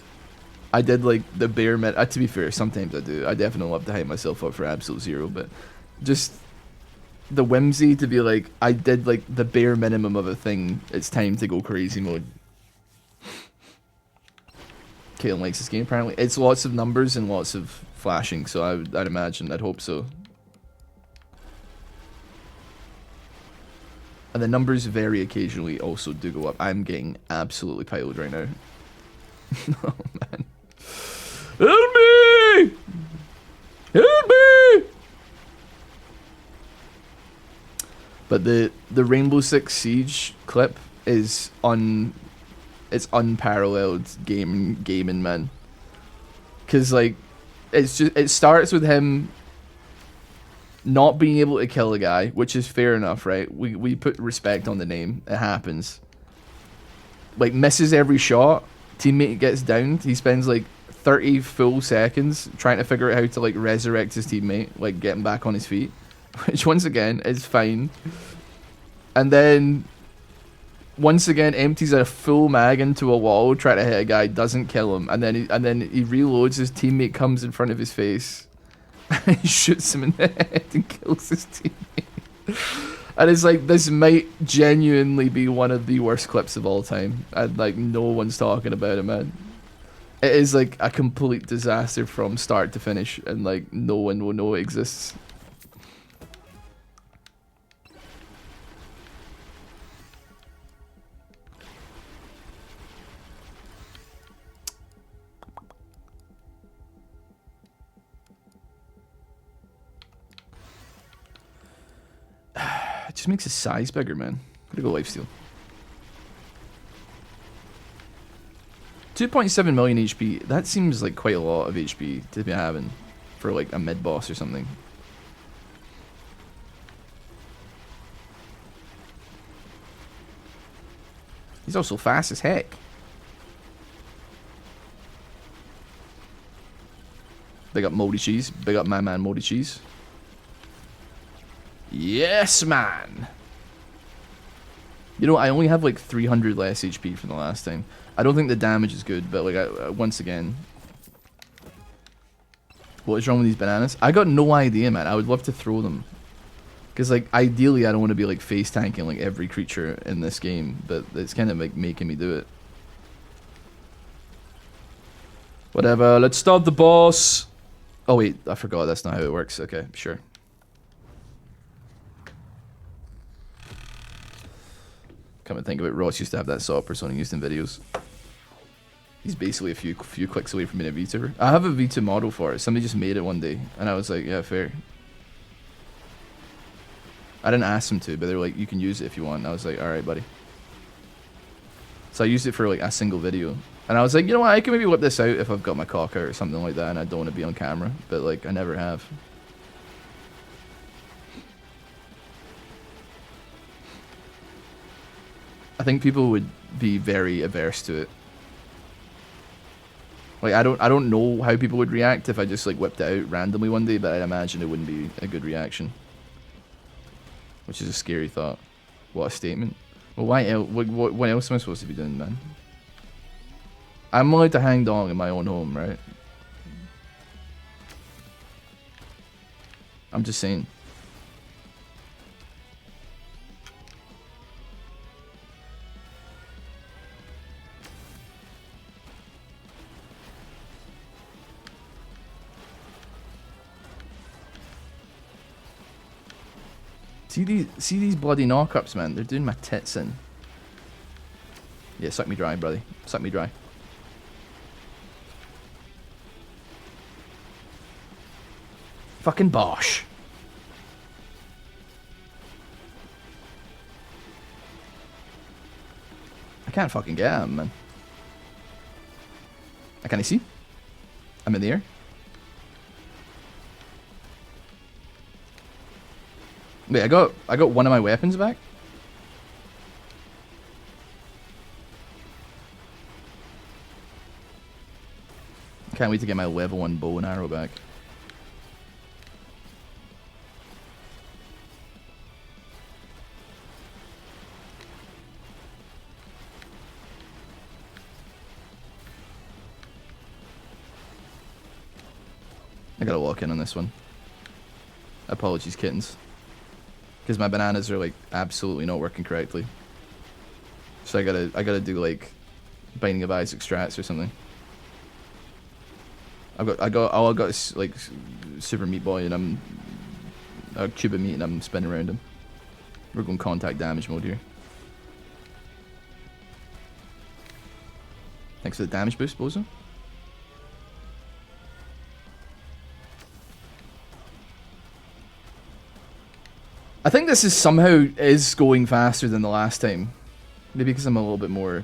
I did like the bare minimum. To be fair, sometimes I do. I definitely love to hype myself up for absolute zero, but just the whimsy to be like, I did like the bare minimum of a thing. It's time to go crazy mode. Caitlin likes this game apparently. It's lots of numbers and lots of flashing, so I'd imagine, I'd hope so. And the numbers very occasionally also do go up. I'm getting absolutely piled right now. Oh man. Help me! Help me! But the Rainbow Six Siege clip is it's unparalleled gaming, man. Cause like it starts with him not being able to kill a guy, which is fair enough, right? We put respect on the name. It happens. Like, misses every shot. Teammate gets downed. He spends like 30 full seconds trying to figure out how to like resurrect his teammate, like get him back on his feet, which once again is fine. And then once again empties a full mag into a wall, trying to hit a guy, doesn't kill him, and then he reloads. His teammate comes in front of his face, and he shoots him in the head and kills his teammate. And it's like, this might genuinely be one of the worst clips of all time, and like no one's talking about it, man. It is like a complete disaster from start to finish, and like no one will know it exists. It just makes his size bigger, man. Gotta go lifesteal. 2.7 million HP. That seems like quite a lot of HP to be having for like a mid boss or something. He's also fast as heck. Big up Moldy Cheese. Big up my man Moldy Cheese. Yes, man. You know, I only have like 300 less HP from the last time. I don't think the damage is good, but like, once again, what is wrong with these bananas? I got no idea, man. I would love to throw them, because like ideally, I don't want to be like face tanking like every creature in this game, but it's kind of like making me do it. Whatever. Let's start the boss. Oh wait, I forgot. That's not how it works. Okay, sure. Come and think of it, Ross used to have that saw persona used in videos. He's basically a few clicks away from being a VTuber. I have a V2 model for it. Somebody just made it one day, and I was like, yeah, fair. I didn't ask them to, but they were like, you can use it if you want. And I was like, alright, buddy. So I used it for like a single video. And I was like, you know what, I can maybe whip this out if I've got my cock out or something like that, and I don't want to be on camera. But like, I never have. I think people would be very averse to it. Like, I don't know how people would react if I just like whipped it out randomly one day, but I'd imagine it wouldn't be a good reaction. Which is a scary thought. What a statement. Well, why else? What else am I supposed to be doing, man? I'm allowed to hang dong in my own home, right? I'm just saying. See these bloody knockups, man. They're doing my tits in. Yeah, suck me dry, brother. Suck me dry. Fucking Bosch. I can't fucking get him, man. Can I see? I'm in the air. Wait, I got one of my weapons back? Can't wait to get my level 1 bow and arrow back. I gotta walk in on this one. Apologies, kittens. Because my bananas are like absolutely not working correctly. So I gotta do like Binding of Isaac strats or something. I got is like Super Meat Boy, and I'm a cube of meat and I'm spinning around him. We're going contact damage mode here. Thanks for the damage boost, Bozo. I think this is somehow going faster than the last time. Maybe because I'm a little bit more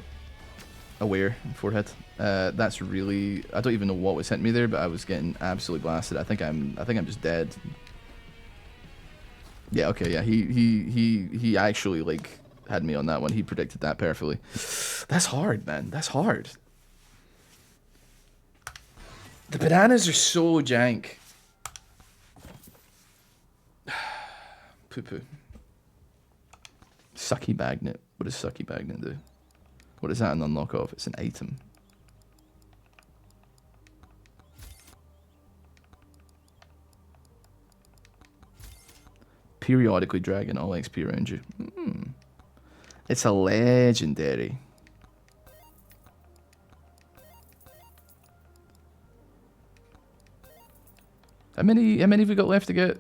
aware forehead. That's really, I don't even know what was hitting me there, but I was getting absolutely blasted. I think I'm just dead. Yeah, okay, yeah. He actually, like, had me on that one. He predicted that perfectly. That's hard, man. That's hard. The bananas are so jank. Poo-poo. Sucky Magnet. What does Sucky Magnet do? What is that an unlock of? It's an item. Periodically dragging all XP around you. It's a legendary. How many have we got left to get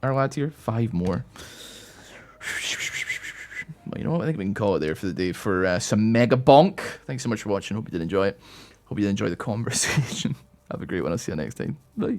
our lad here? 5 more. Well, you know what? I think we can call it there for the day for some MEGABONK. Thanks so much for watching. Hope you did enjoy it. Hope you did enjoy the conversation. Have a great one. I'll see you next time. Bye.